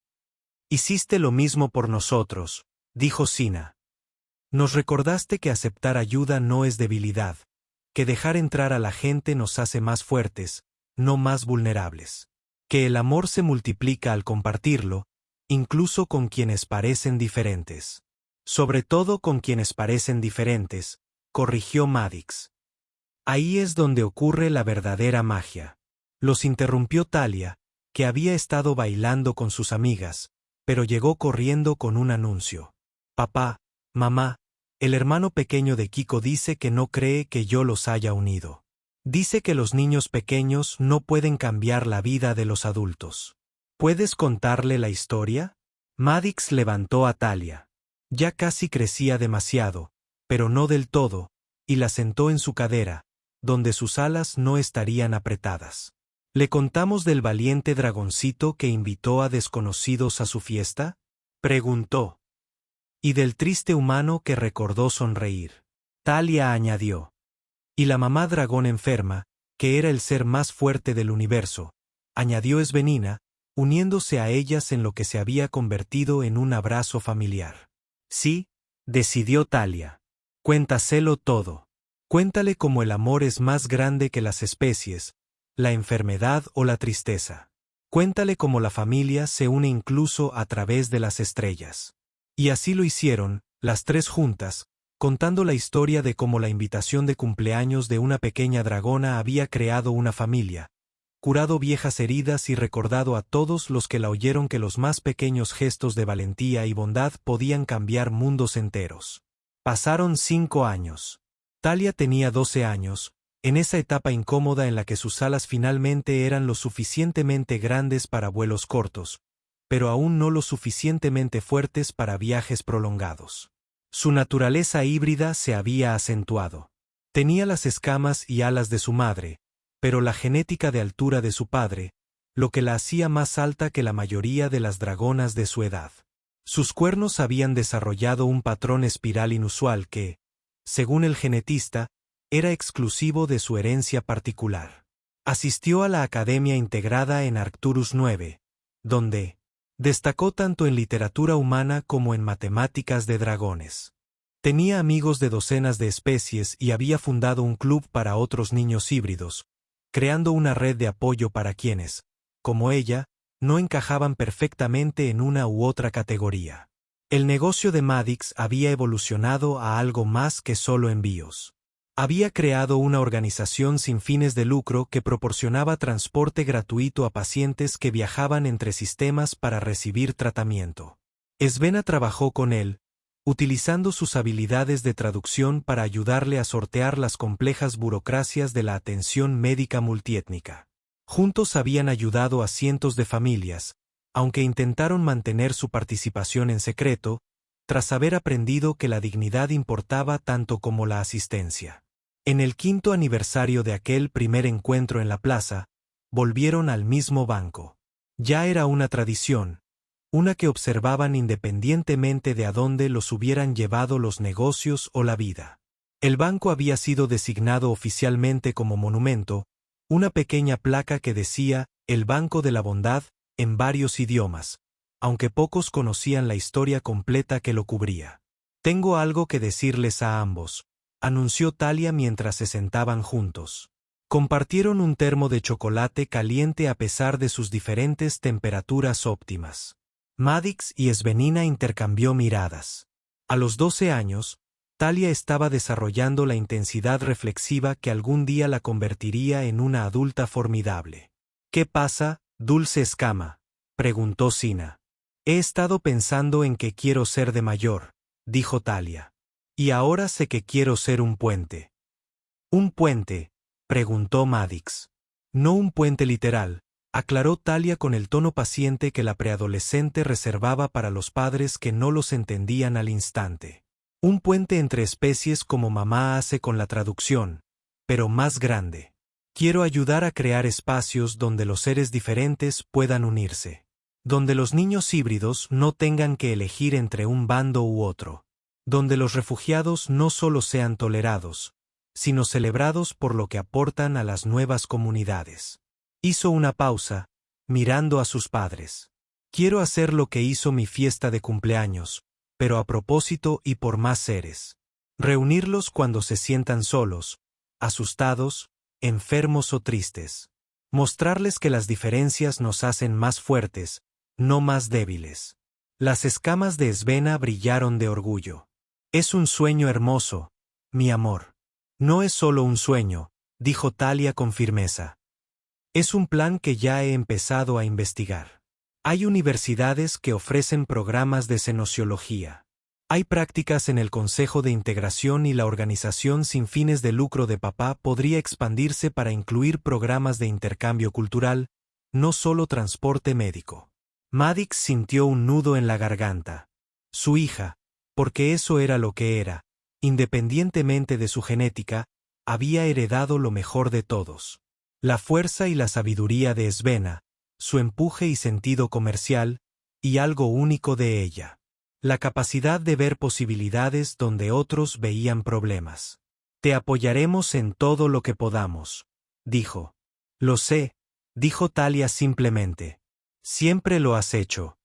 A: Hiciste lo mismo por nosotros, dijo Sina. Nos recordaste que aceptar ayuda no es debilidad, que dejar entrar a la gente nos hace más fuertes, no más vulnerables. Que el amor se multiplica al compartirlo, incluso con quienes parecen diferentes. Sobre todo con quienes parecen diferentes, corrigió Madix. Ahí es donde ocurre la verdadera magia. Los interrumpió Talia, que había estado bailando con sus amigas, pero llegó corriendo con un anuncio. Papá, mamá, El hermano pequeño de Kiko dice que no cree que yo los haya unido. Dice que los niños pequeños no pueden cambiar la vida de los adultos. ¿Puedes contarle la historia? Maddox levantó a Talia. Ya casi crecía demasiado, pero no del todo, y la sentó en su cadera, donde sus alas no estarían apretadas. ¿Le contamos del valiente dragoncito que invitó a desconocidos a su fiesta? Preguntó. Y del triste humano que recordó sonreír. Talia añadió. Y la mamá dragón enferma, que era el ser más fuerte del universo, añadió Svenina, uniéndose a ellas en lo que se había convertido en un abrazo familiar. Sí, decidió Talia. Cuéntaselo todo. Cuéntale cómo el amor es más grande que las especies, la enfermedad o la tristeza. Cuéntale cómo la familia se une incluso a través de las estrellas. Y así lo hicieron, las tres juntas, contando la historia de cómo la invitación de cumpleaños de una pequeña dragona había creado una familia, curado viejas heridas y recordado a todos los que la oyeron que los más pequeños gestos de valentía y bondad podían cambiar mundos enteros. Pasaron 5 años. Talia tenía 12 años, en esa etapa incómoda en la que sus alas finalmente eran lo suficientemente grandes para vuelos cortos, pero aún no lo suficientemente fuertes para viajes prolongados. Su naturaleza híbrida se había acentuado. Tenía las escamas y alas de su madre, pero la genética de altura de su padre, lo que la hacía más alta que la mayoría de las dragonas de su edad. Sus cuernos habían desarrollado un patrón espiral inusual que, según el genetista, era exclusivo de su herencia particular. Asistió a la Academia Integrada en Arcturus 9, donde destacó tanto en literatura humana como en matemáticas de dragones. Tenía amigos de docenas de especies y había fundado un club para otros niños híbridos, creando una red de apoyo para quienes, como ella, no encajaban perfectamente en una u otra categoría. El negocio de Maddox había evolucionado a algo más que solo envíos. Había creado una organización sin fines de lucro que proporcionaba transporte gratuito a pacientes que viajaban entre sistemas para recibir tratamiento. Svenna trabajó con él, utilizando sus habilidades de traducción para ayudarle a sortear las complejas burocracias de la atención médica multiétnica. Juntos habían ayudado a cientos de familias, aunque intentaron mantener su participación en secreto, tras haber aprendido que la dignidad importaba tanto como la asistencia. En el 5º aniversario de aquel primer encuentro en la plaza, volvieron al mismo banco. Ya era una tradición, una que observaban independientemente de a dónde los hubieran llevado los negocios o la vida. El banco había sido designado oficialmente como monumento, una pequeña placa que decía «El Banco de la Bondad» en varios idiomas, aunque pocos conocían la historia completa que lo cubría. «Tengo algo que decirles a ambos», anunció Talia mientras se sentaban juntos. Compartieron un termo de chocolate caliente a pesar de sus diferentes temperaturas óptimas. Maddox y Svenina intercambió miradas. A los 12 años, Talia estaba desarrollando la intensidad reflexiva que algún día la convertiría en una adulta formidable. «¿Qué pasa, dulce escama?», preguntó Sina. «He estado pensando en que quiero ser de mayor», dijo Talia. «Y ahora sé que quiero ser un puente». «¿Un puente?», preguntó Maddox. «No un puente literal», aclaró Talia con el tono paciente que la preadolescente reservaba para los padres que no los entendían al instante. «Un puente entre especies como mamá hace con la traducción, pero más grande. Quiero ayudar a crear espacios donde los seres diferentes puedan unirse. Donde los niños híbridos no tengan que elegir entre un bando u otro. Donde los refugiados no solo sean tolerados, sino celebrados por lo que aportan a las nuevas comunidades». Hizo una pausa, mirando a sus padres. «Quiero hacer lo que hizo mi fiesta de cumpleaños, pero a propósito y por más seres. Reunirlos cuando se sientan solos, asustados, enfermos o tristes. Mostrarles que las diferencias nos hacen más fuertes, no más débiles». Las escamas de Svenna brillaron de orgullo. «Es un sueño hermoso, mi amor». «No es solo un sueño», dijo Talia con firmeza. «Es un plan que ya he empezado a investigar. Hay universidades que ofrecen programas de cenociología. Hay prácticas en el Consejo de Integración y la organización sin fines de lucro de papá podría expandirse para incluir programas de intercambio cultural, no solo transporte médico. Maddox sintió un nudo en la garganta. Su hija, porque eso era lo que era, independientemente de su genética, había heredado lo mejor de todos. La fuerza y la sabiduría de Svenna, su empuje y sentido comercial, y algo único de ella. La capacidad de ver posibilidades donde otros veían problemas. Te apoyaremos en todo lo que podamos, dijo. Lo sé, dijo Talia simplemente. Siempre lo has hecho.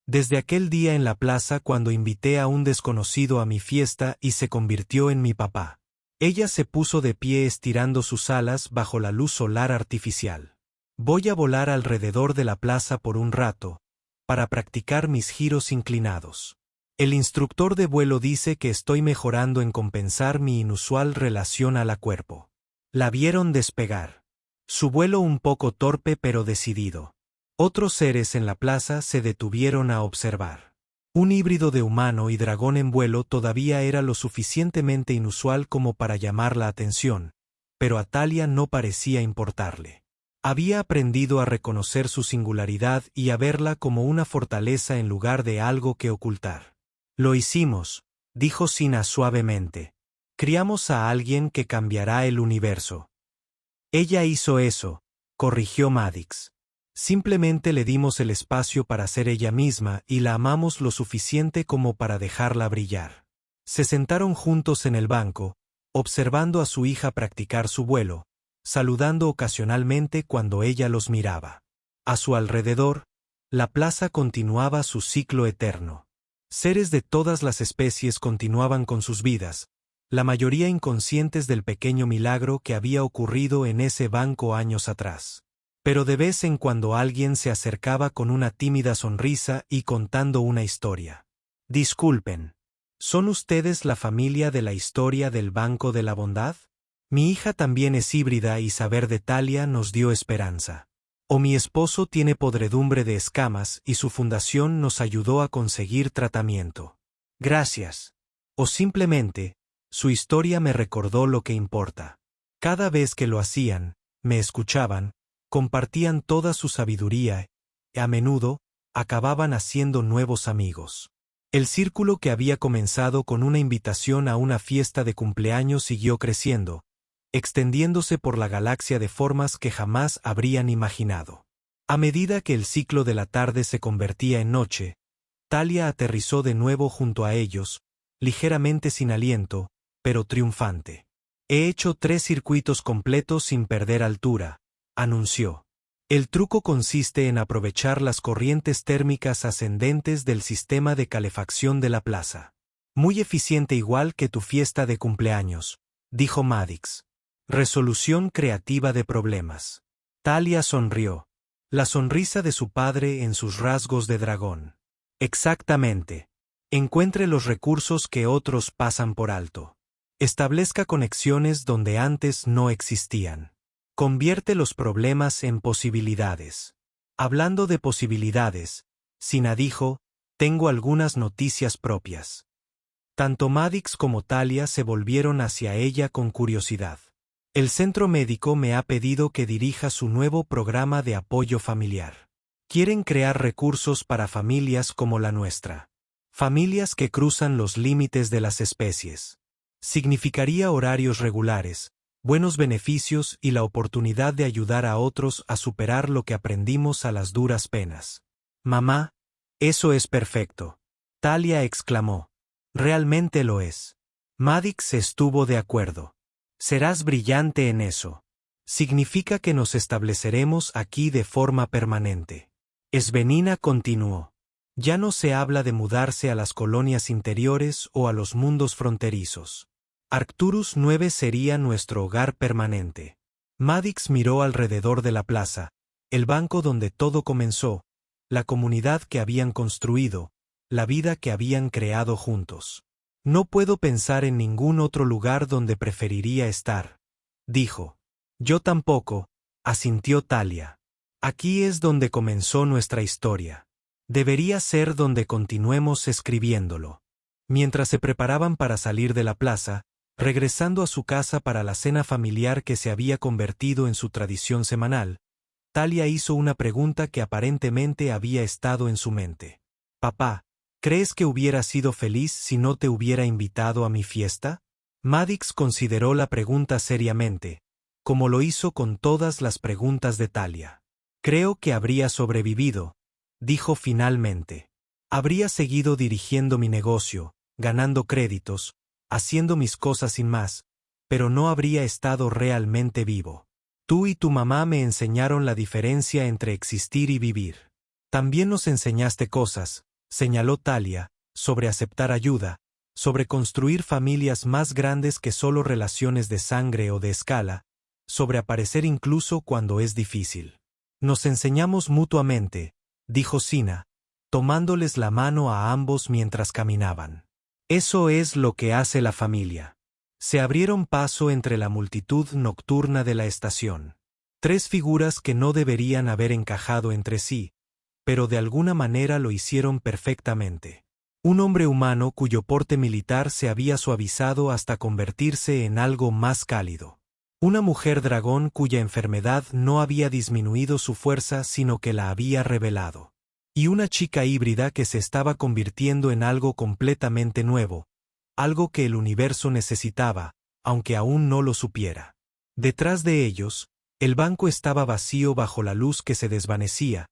A: Desde aquel día en la plaza cuando invité a un desconocido a mi fiesta y se convirtió en mi papá. Ella se puso de pie estirando sus alas bajo la luz solar artificial. Voy a volar alrededor de la plaza por un rato, para practicar mis giros inclinados. El instructor de vuelo dice que estoy mejorando en compensar mi inusual relación al cuerpo. La vieron despegar. Su vuelo un poco torpe pero decidido. Otros seres en la plaza se detuvieron a observar. Un híbrido de humano y dragón en vuelo todavía era lo suficientemente inusual como para llamar la atención, pero a Talia no parecía importarle. Había aprendido a reconocer su singularidad y a verla como una fortaleza en lugar de algo que ocultar. Lo hicimos, dijo Sina suavemente. Criamos a alguien que cambiará el universo. Ella hizo eso, corrigió Maddox. Simplemente le dimos el espacio para ser ella misma y la amamos lo suficiente como para dejarla brillar. Se sentaron juntos en el banco, observando a su hija practicar su vuelo, saludando ocasionalmente cuando ella los miraba. A su alrededor, la plaza continuaba su ciclo eterno. Seres de todas las especies continuaban con sus vidas, la mayoría inconscientes del pequeño milagro que había ocurrido en ese banco años atrás. Pero de vez en cuando alguien se acercaba con una tímida sonrisa y contando una historia. Disculpen, ¿son ustedes la familia de la historia del Banco de la Bondad? Mi hija también es híbrida y saber de Talia nos dio esperanza. O mi esposo tiene podredumbre de escamas y su fundación nos ayudó a conseguir tratamiento. Gracias. O simplemente, su historia me recordó lo que importa. Cada vez que lo hacían, me escuchaban, compartían toda su sabiduría y, a menudo, acababan haciendo nuevos amigos. El círculo que había comenzado con una invitación a una fiesta de cumpleaños siguió creciendo, extendiéndose por la galaxia de formas que jamás habrían imaginado. A medida que el ciclo de la tarde se convertía en noche, Talia aterrizó de nuevo junto a ellos, ligeramente sin aliento, pero triunfante. He hecho 3 circuitos completos sin perder altura, anunció. El truco consiste en aprovechar las corrientes térmicas ascendentes del sistema de calefacción de la plaza. Muy eficiente igual que tu fiesta de cumpleaños, dijo Maddox. Resolución creativa de problemas. Talia sonrió. La sonrisa de su padre en sus rasgos de dragón. Exactamente. Encuentre los recursos que otros pasan por alto. Establezca conexiones donde antes no existían. Convierte los problemas en posibilidades. Hablando de posibilidades, Sina dijo, tengo algunas noticias propias. Tanto Maddox como Talia se volvieron hacia ella con curiosidad. El centro médico me ha pedido que dirija su nuevo programa de apoyo familiar. Quieren crear recursos para familias como la nuestra. Familias que cruzan los límites de las especies. Significaría horarios regulares, buenos beneficios y la oportunidad de ayudar a otros a superar lo que aprendimos a las duras penas. Mamá, eso es perfecto. Talia exclamó. Realmente lo es. Maddox estuvo de acuerdo. Serás brillante en eso. Significa que nos estableceremos aquí de forma permanente. Svenina continuó. Ya no se habla de mudarse a las colonias interiores o a los mundos fronterizos. Arcturus 9 sería nuestro hogar permanente. Maddox miró alrededor de la plaza, el banco donde todo comenzó, la comunidad que habían construido, la vida que habían creado juntos. No puedo pensar en ningún otro lugar donde preferiría estar, dijo. Yo tampoco, asintió Talia. Aquí es donde comenzó nuestra historia. Debería ser donde continuemos escribiéndolo. Mientras se preparaban para salir de la plaza, regresando a su casa para la cena familiar que se había convertido en su tradición semanal, Talia hizo una pregunta que aparentemente había estado en su mente. «Papá, ¿crees que hubiera sido feliz si no te hubiera invitado a mi fiesta?» Maddox consideró la pregunta seriamente, como lo hizo con todas las preguntas de Talia. «Creo que habría sobrevivido», dijo finalmente. «Habría seguido dirigiendo mi negocio, ganando créditos, haciendo mis cosas sin más, pero no habría estado realmente vivo. Tú y tu mamá me enseñaron la diferencia entre existir y vivir. También nos enseñaste cosas», señaló Talia, «sobre aceptar ayuda, sobre construir familias más grandes que solo relaciones de sangre o de escala, sobre aparecer incluso cuando es difícil. Nos enseñamos mutuamente», dijo Sina, tomándoles la mano a ambos mientras caminaban. «Eso es lo que hace la familia». Se abrieron paso entre la multitud nocturna de la estación. Tres figuras que no deberían haber encajado entre sí, pero de alguna manera lo hicieron perfectamente. Un hombre humano cuyo porte militar se había suavizado hasta convertirse en algo más cálido. Una mujer dragón cuya enfermedad no había disminuido su fuerza sino que la había revelado. Y una chica híbrida que se estaba convirtiendo en algo completamente nuevo, algo que el universo necesitaba, aunque aún no lo supiera. Detrás de ellos, el banco estaba vacío bajo la luz que se desvanecía,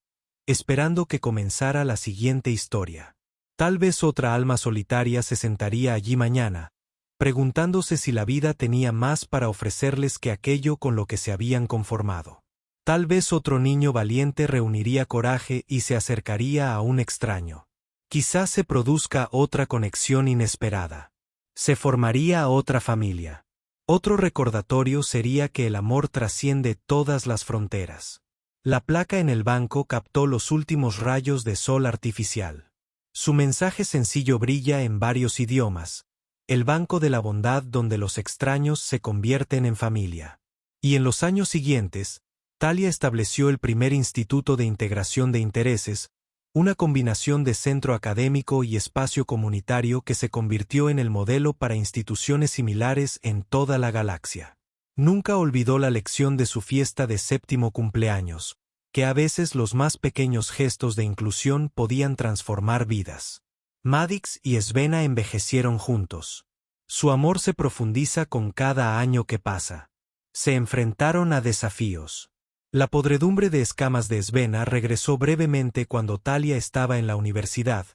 A: esperando que comenzara la siguiente historia. Tal vez otra alma solitaria se sentaría allí mañana, preguntándose si la vida tenía más para ofrecerles que aquello con lo que se habían conformado. Tal vez otro niño valiente reuniría coraje y se acercaría a un extraño. Quizás se produzca otra conexión inesperada. Se formaría otra familia. Otro recordatorio sería que el amor trasciende todas las fronteras. La placa en el banco captó los últimos rayos de sol artificial. Su mensaje sencillo brilla en varios idiomas. El banco de la bondad donde los extraños se convierten en familia. Y en los años siguientes, Talia estableció el primer instituto de integración de intereses, una combinación de centro académico y espacio comunitario que se convirtió en el modelo para instituciones similares en toda la galaxia. Nunca olvidó la lección de su fiesta de 7º cumpleaños, que a veces los más pequeños gestos de inclusión podían transformar vidas. Maddox y Svenna envejecieron juntos. Su amor se profundiza con cada año que pasa. Se enfrentaron a desafíos. La podredumbre de escamas de Svenna regresó brevemente cuando Talia estaba en la universidad,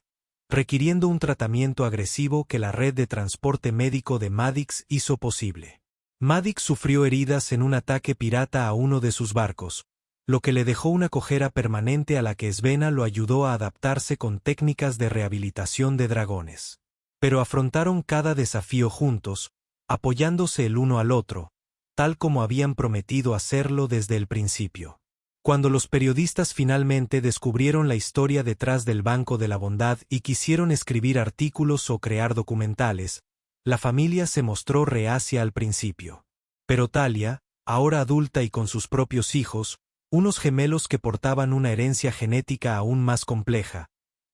A: requiriendo un tratamiento agresivo que la red de transporte médico de Maddox hizo posible. Maddox sufrió heridas en un ataque pirata a uno de sus barcos, lo que le dejó una cojera permanente a la que Svenna lo ayudó a adaptarse con técnicas de rehabilitación de dragones. Pero afrontaron cada desafío juntos, apoyándose el uno al otro, tal como habían prometido hacerlo desde el principio. Cuando los periodistas finalmente descubrieron la historia detrás del Banco de la Bondad y quisieron escribir artículos o crear documentales, la familia se mostró reacia al principio. Pero Talia, ahora adulta y con sus propios hijos, unos gemelos que portaban una herencia genética aún más compleja,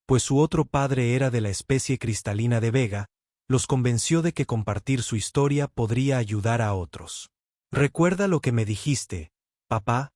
A: pues su otro padre era de la especie cristalina de Vega, los convenció de que compartir su historia podría ayudar a otros. «Recuerda lo que me dijiste, papá»,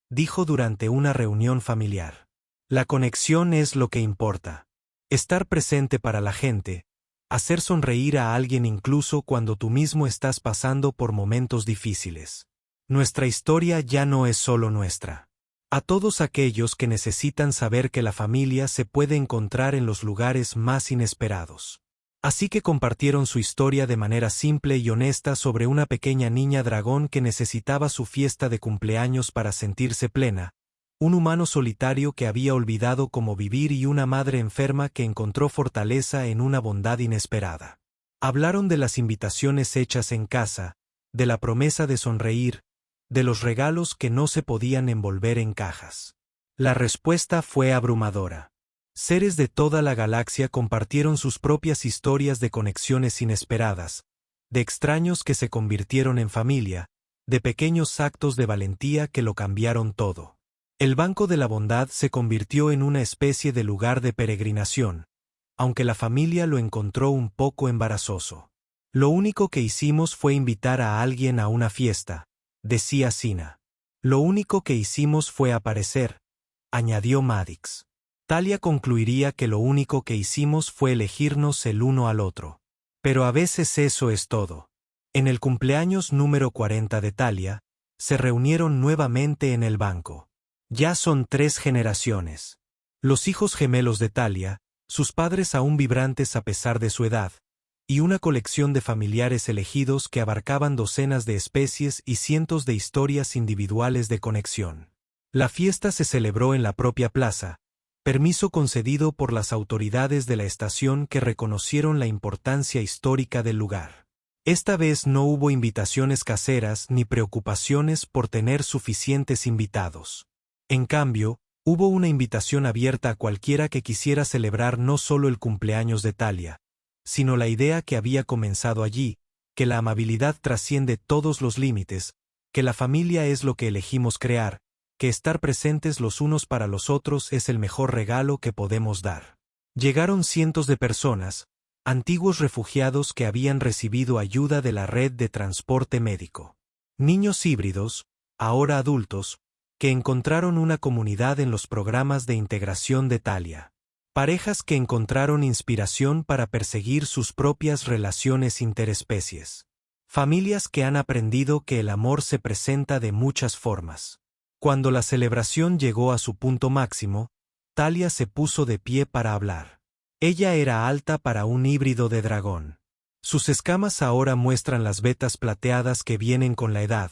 A: dijo durante una reunión familiar. «La conexión es lo que importa. Estar presente para la gente, hacer sonreír a alguien incluso cuando tú mismo estás pasando por momentos difíciles. Nuestra historia ya no es solo nuestra. A todos aquellos que necesitan saber que la familia se puede encontrar en los lugares más inesperados». Así que compartieron su historia de manera simple y honesta sobre una pequeña niña dragón que necesitaba su fiesta de cumpleaños para sentirse plena, un humano solitario que había olvidado cómo vivir y una madre enferma que encontró fortaleza en una bondad inesperada. Hablaron de las invitaciones hechas en casa, de la promesa de sonreír, de los regalos que no se podían envolver en cajas. La respuesta fue abrumadora. Seres de toda la galaxia compartieron sus propias historias de conexiones inesperadas, de extraños que se convirtieron en familia, de pequeños actos de valentía que lo cambiaron todo. El Banco de la Bondad se convirtió en una especie de lugar de peregrinación, aunque la familia lo encontró un poco embarazoso. Lo único que hicimos fue invitar a alguien a una fiesta, decía Sina. Lo único que hicimos fue aparecer, añadió Maddox. Talia concluiría que lo único que hicimos fue elegirnos el uno al otro. Pero a veces eso es todo. En el cumpleaños número 40 de Talia, se reunieron nuevamente en el banco. Ya son 3 generaciones. Los hijos gemelos de Talia, sus padres aún vibrantes a pesar de su edad, y una colección de familiares elegidos que abarcaban docenas de especies y cientos de historias individuales de conexión. La fiesta se celebró en la propia plaza, permiso concedido por las autoridades de la estación que reconocieron la importancia histórica del lugar. Esta vez no hubo invitaciones caseras ni preocupaciones por tener suficientes invitados. En cambio, hubo una invitación abierta a cualquiera que quisiera celebrar no solo el cumpleaños de Talia, sino la idea que había comenzado allí, que la amabilidad trasciende todos los límites, que la familia es lo que elegimos crear, que estar presentes los unos para los otros es el mejor regalo que podemos dar. Llegaron cientos de personas, antiguos refugiados que habían recibido ayuda de la red de transporte médico. Niños híbridos, ahora adultos, que encontraron una comunidad en los programas de integración de Talia. Parejas que encontraron inspiración para perseguir sus propias relaciones interespecies. Familias que han aprendido que el amor se presenta de muchas formas. Cuando la celebración llegó a su punto máximo, Talia se puso de pie para hablar. Ella era alta para un híbrido de dragón. Sus escamas ahora muestran las vetas plateadas que vienen con la edad.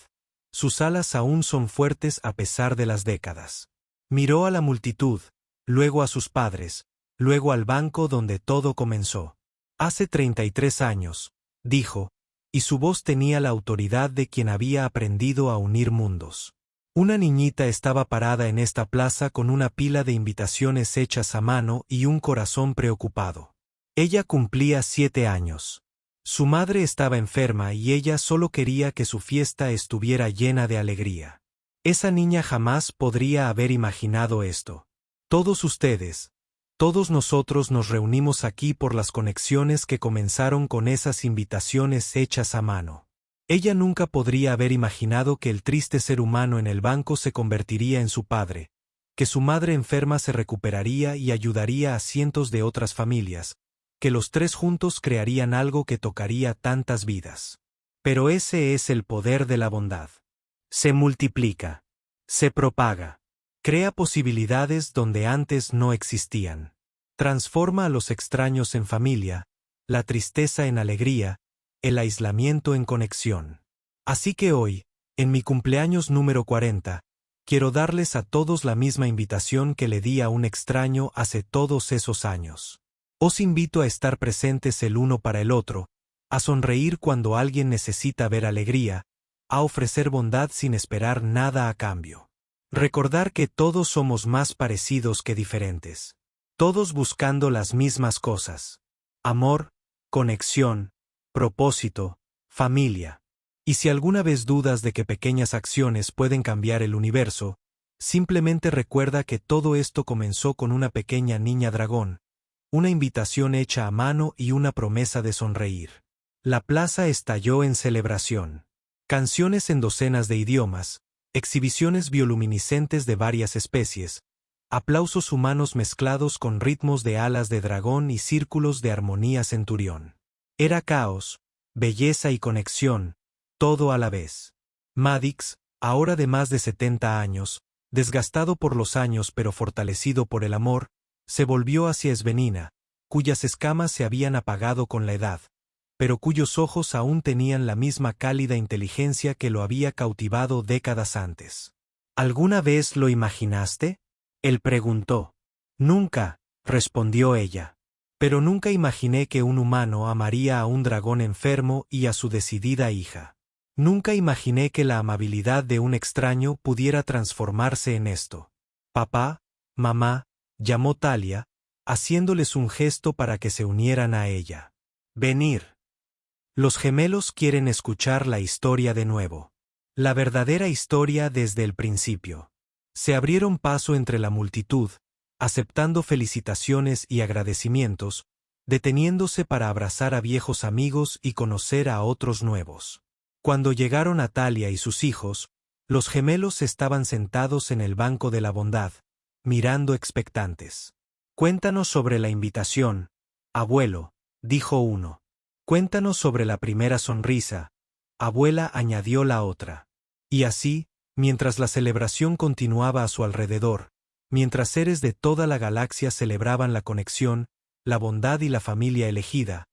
A: Sus alas aún son fuertes a pesar de las décadas. Miró a la multitud, luego a sus padres, luego al banco donde todo comenzó. Hace 33 años, dijo, y su voz tenía la autoridad de quien había aprendido a unir mundos. Una niñita estaba parada en esta plaza con una pila de invitaciones hechas a mano y un corazón preocupado. Ella cumplía 7 años. Su madre estaba enferma y ella solo quería que su fiesta estuviera llena de alegría. Esa niña jamás podría haber imaginado esto. Todos ustedes, todos nosotros nos reunimos aquí por las conexiones que comenzaron con esas invitaciones hechas a mano. Ella nunca podría haber imaginado que el triste ser humano en el banco se convertiría en su padre, que su madre enferma se recuperaría y ayudaría a cientos de otras familias, que los 3 juntos crearían algo que tocaría tantas vidas. Pero ese es el poder de la bondad. Se multiplica, se propaga, crea posibilidades donde antes no existían. Transforma a los extraños en familia, la tristeza en alegría, el aislamiento en conexión. Así que hoy, en mi cumpleaños número 40, quiero darles a todos la misma invitación que le di a un extraño hace todos esos años. Os invito a estar presentes el uno para el otro, a sonreír cuando alguien necesita ver alegría, a ofrecer bondad sin esperar nada a cambio. Recordar que todos somos más parecidos que diferentes. Todos buscando las mismas cosas. Amor, conexión, propósito, familia. Y si alguna vez dudas de que pequeñas acciones pueden cambiar el universo, simplemente recuerda que todo esto comenzó con una pequeña niña dragón, una invitación hecha a mano y una promesa de sonreír. La plaza estalló en celebración. Canciones en docenas de idiomas, exhibiciones bioluminiscentes de varias especies, aplausos humanos mezclados con ritmos de alas de dragón y círculos de armonía centurión. Era caos, belleza y conexión, todo a la vez. Maddox, ahora de más de 70 años, desgastado por los años pero fortalecido por el amor, se volvió hacia Svenina, cuyas escamas se habían apagado con la edad, pero cuyos ojos aún tenían la misma cálida inteligencia que lo había cautivado décadas antes. ¿Alguna vez lo imaginaste?, él preguntó. Nunca, respondió ella. Pero nunca imaginé que un humano amaría a un dragón enfermo y a su decidida hija. Nunca imaginé que la amabilidad de un extraño pudiera transformarse en esto. Papá, mamá, llamó Talia, haciéndoles un gesto para que se unieran a ella. Venir. Los gemelos quieren escuchar la historia de nuevo. La verdadera historia desde el principio. Se abrieron paso entre la multitud, aceptando felicitaciones y agradecimientos, deteniéndose para abrazar a viejos amigos y conocer a otros nuevos. Cuando llegaron a Talia y sus hijos, los gemelos estaban sentados en el banco de la bondad, mirando expectantes. «Cuéntanos sobre la invitación, abuelo», dijo uno. «Cuéntanos sobre la primera sonrisa», abuela, añadió la otra. Y así, mientras la celebración continuaba a su alrededor, mientras seres de toda la galaxia celebraban la conexión, la bondad y la familia elegida,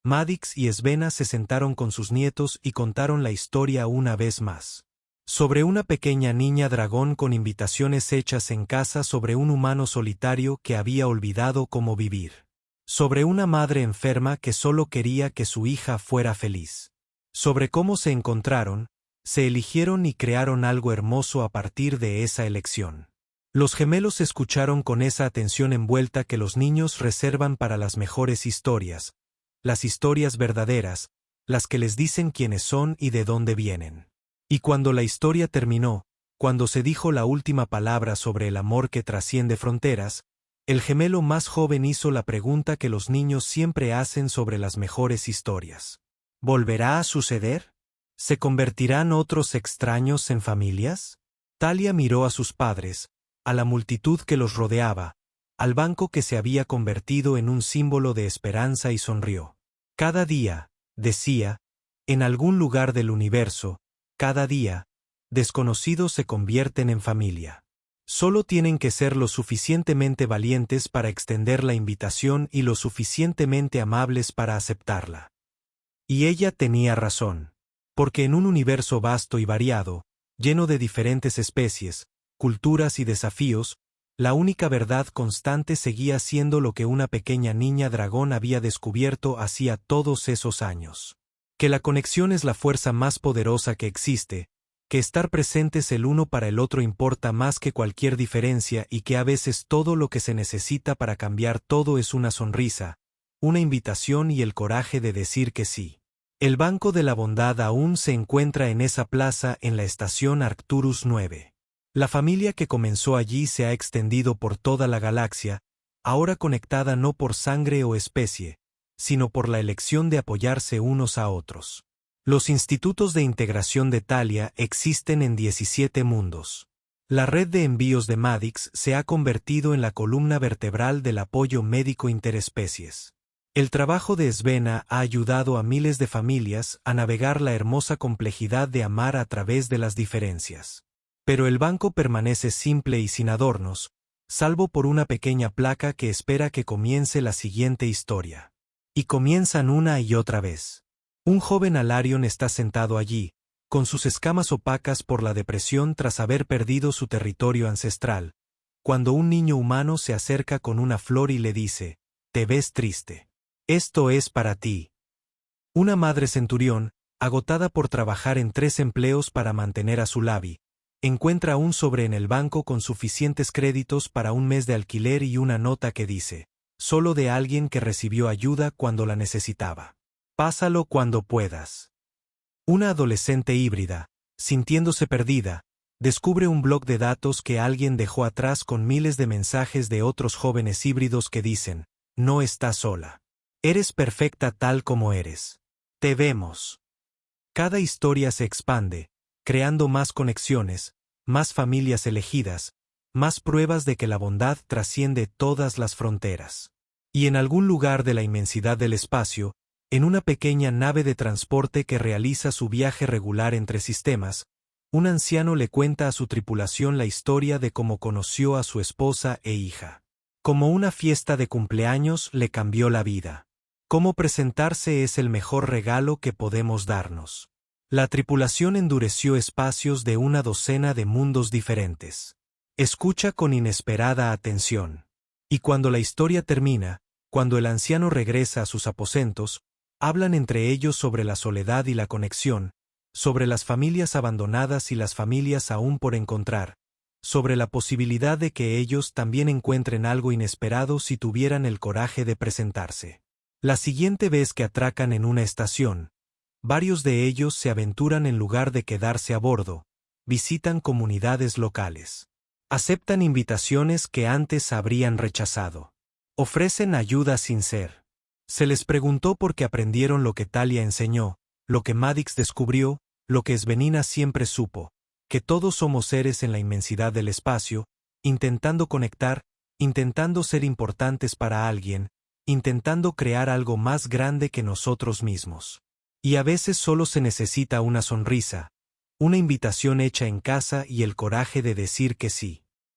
A: Madix y Svenna se sentaron con sus nietos y contaron la historia una vez más. Sobre una pequeña niña dragón con invitaciones hechas en casa sobre un humano solitario que había olvidado cómo vivir. Sobre una madre enferma que solo quería que su hija fuera feliz. Sobre cómo se encontraron, se eligieron y crearon algo hermoso a partir de esa elección. Los gemelos escucharon con esa atención envuelta que los niños reservan para las mejores historias, las historias verdaderas, las que les dicen quiénes son y de dónde vienen. Y cuando la historia terminó, cuando se dijo la última palabra sobre el amor que trasciende fronteras, el gemelo más joven hizo la pregunta que los niños siempre hacen sobre las mejores historias. ¿Volverá a suceder? ¿Se convertirán otros extraños en familias? Talia miró a sus padres, a la multitud que los rodeaba, al banco que se había convertido en un símbolo de esperanza y sonrió. Cada día, decía, en algún lugar del universo, cada día, desconocidos se convierten en familia. Solo tienen que ser lo suficientemente valientes para extender la invitación y lo suficientemente amables para aceptarla. Y ella tenía razón. Porque en un universo vasto y variado, lleno de diferentes especies, culturas y desafíos, la única verdad constante seguía siendo lo que una pequeña niña dragón había descubierto hacía todos esos años. Que la conexión es la fuerza más poderosa que existe, que estar presentes el uno para el otro importa más que cualquier diferencia y que a veces todo lo que se necesita para cambiar todo es una sonrisa, una invitación y el coraje de decir que sí. El Banco de la Bondad aún se encuentra en esa plaza en la estación Arcturus 9. La familia que comenzó allí se ha extendido por toda la galaxia, ahora conectada no por sangre o especie, sino por la elección de apoyarse unos a otros. Los institutos de integración de Talia existen en 17 mundos. La red de envíos de Madix se ha convertido en la columna vertebral del apoyo médico interespecies. El trabajo de Svenna ha ayudado a miles de familias a navegar la hermosa complejidad de amar a través de las diferencias. Pero el banco permanece simple y sin adornos, salvo por una pequeña placa que espera que comience la siguiente historia. Y comienzan una y otra vez. Un joven Alarion está sentado allí, con sus escamas opacas por la depresión tras haber perdido su territorio ancestral, cuando un niño humano se acerca con una flor y le dice, «Te ves triste. Esto es para ti». Una madre centurión, agotada por trabajar en 3 empleos para mantener a su Lavi, encuentra un sobre en el banco con suficientes créditos para un mes de alquiler y una nota que dice, «Solo de alguien que recibió ayuda cuando la necesitaba. Pásalo cuando puedas». Una adolescente híbrida, sintiéndose perdida, descubre un blog de datos que alguien dejó atrás con miles de mensajes de otros jóvenes híbridos que dicen, «No estás sola. Eres perfecta tal como eres. Te vemos». Cada historia se expande, creando más conexiones, más familias elegidas, más pruebas de que la bondad trasciende todas las fronteras. Y en algún lugar de la inmensidad del espacio, en una pequeña nave de transporte que realiza su viaje regular entre sistemas, un anciano le cuenta a su tripulación la historia de cómo conoció a su esposa e hija. Como una fiesta de cumpleaños le cambió la vida. Cómo presentarse es el mejor regalo que podemos darnos. La tripulación endureció espacios de una docena de mundos diferentes. Escucha con inesperada atención. Y cuando la historia termina, cuando el anciano regresa a sus aposentos, hablan entre ellos sobre la soledad y la conexión, sobre las familias abandonadas y las familias aún por encontrar, sobre la posibilidad de que ellos también encuentren algo inesperado si tuvieran el coraje de presentarse. La siguiente vez que atracan en una estación, varios de ellos se aventuran en lugar de quedarse a bordo, visitan comunidades locales. Aceptan invitaciones que antes habrían rechazado. Ofrecen ayuda sin ser Se les preguntó por qué aprendieron lo que Thalia enseñó, lo que Maddix descubrió, lo que Svenina siempre supo, que todos somos seres en la inmensidad del espacio, intentando conectar, intentando ser importantes para alguien, intentando crear algo más grande que nosotros mismos. Y a veces solo se necesita una sonrisa, una invitación hecha en casa y el coraje de decir que sí.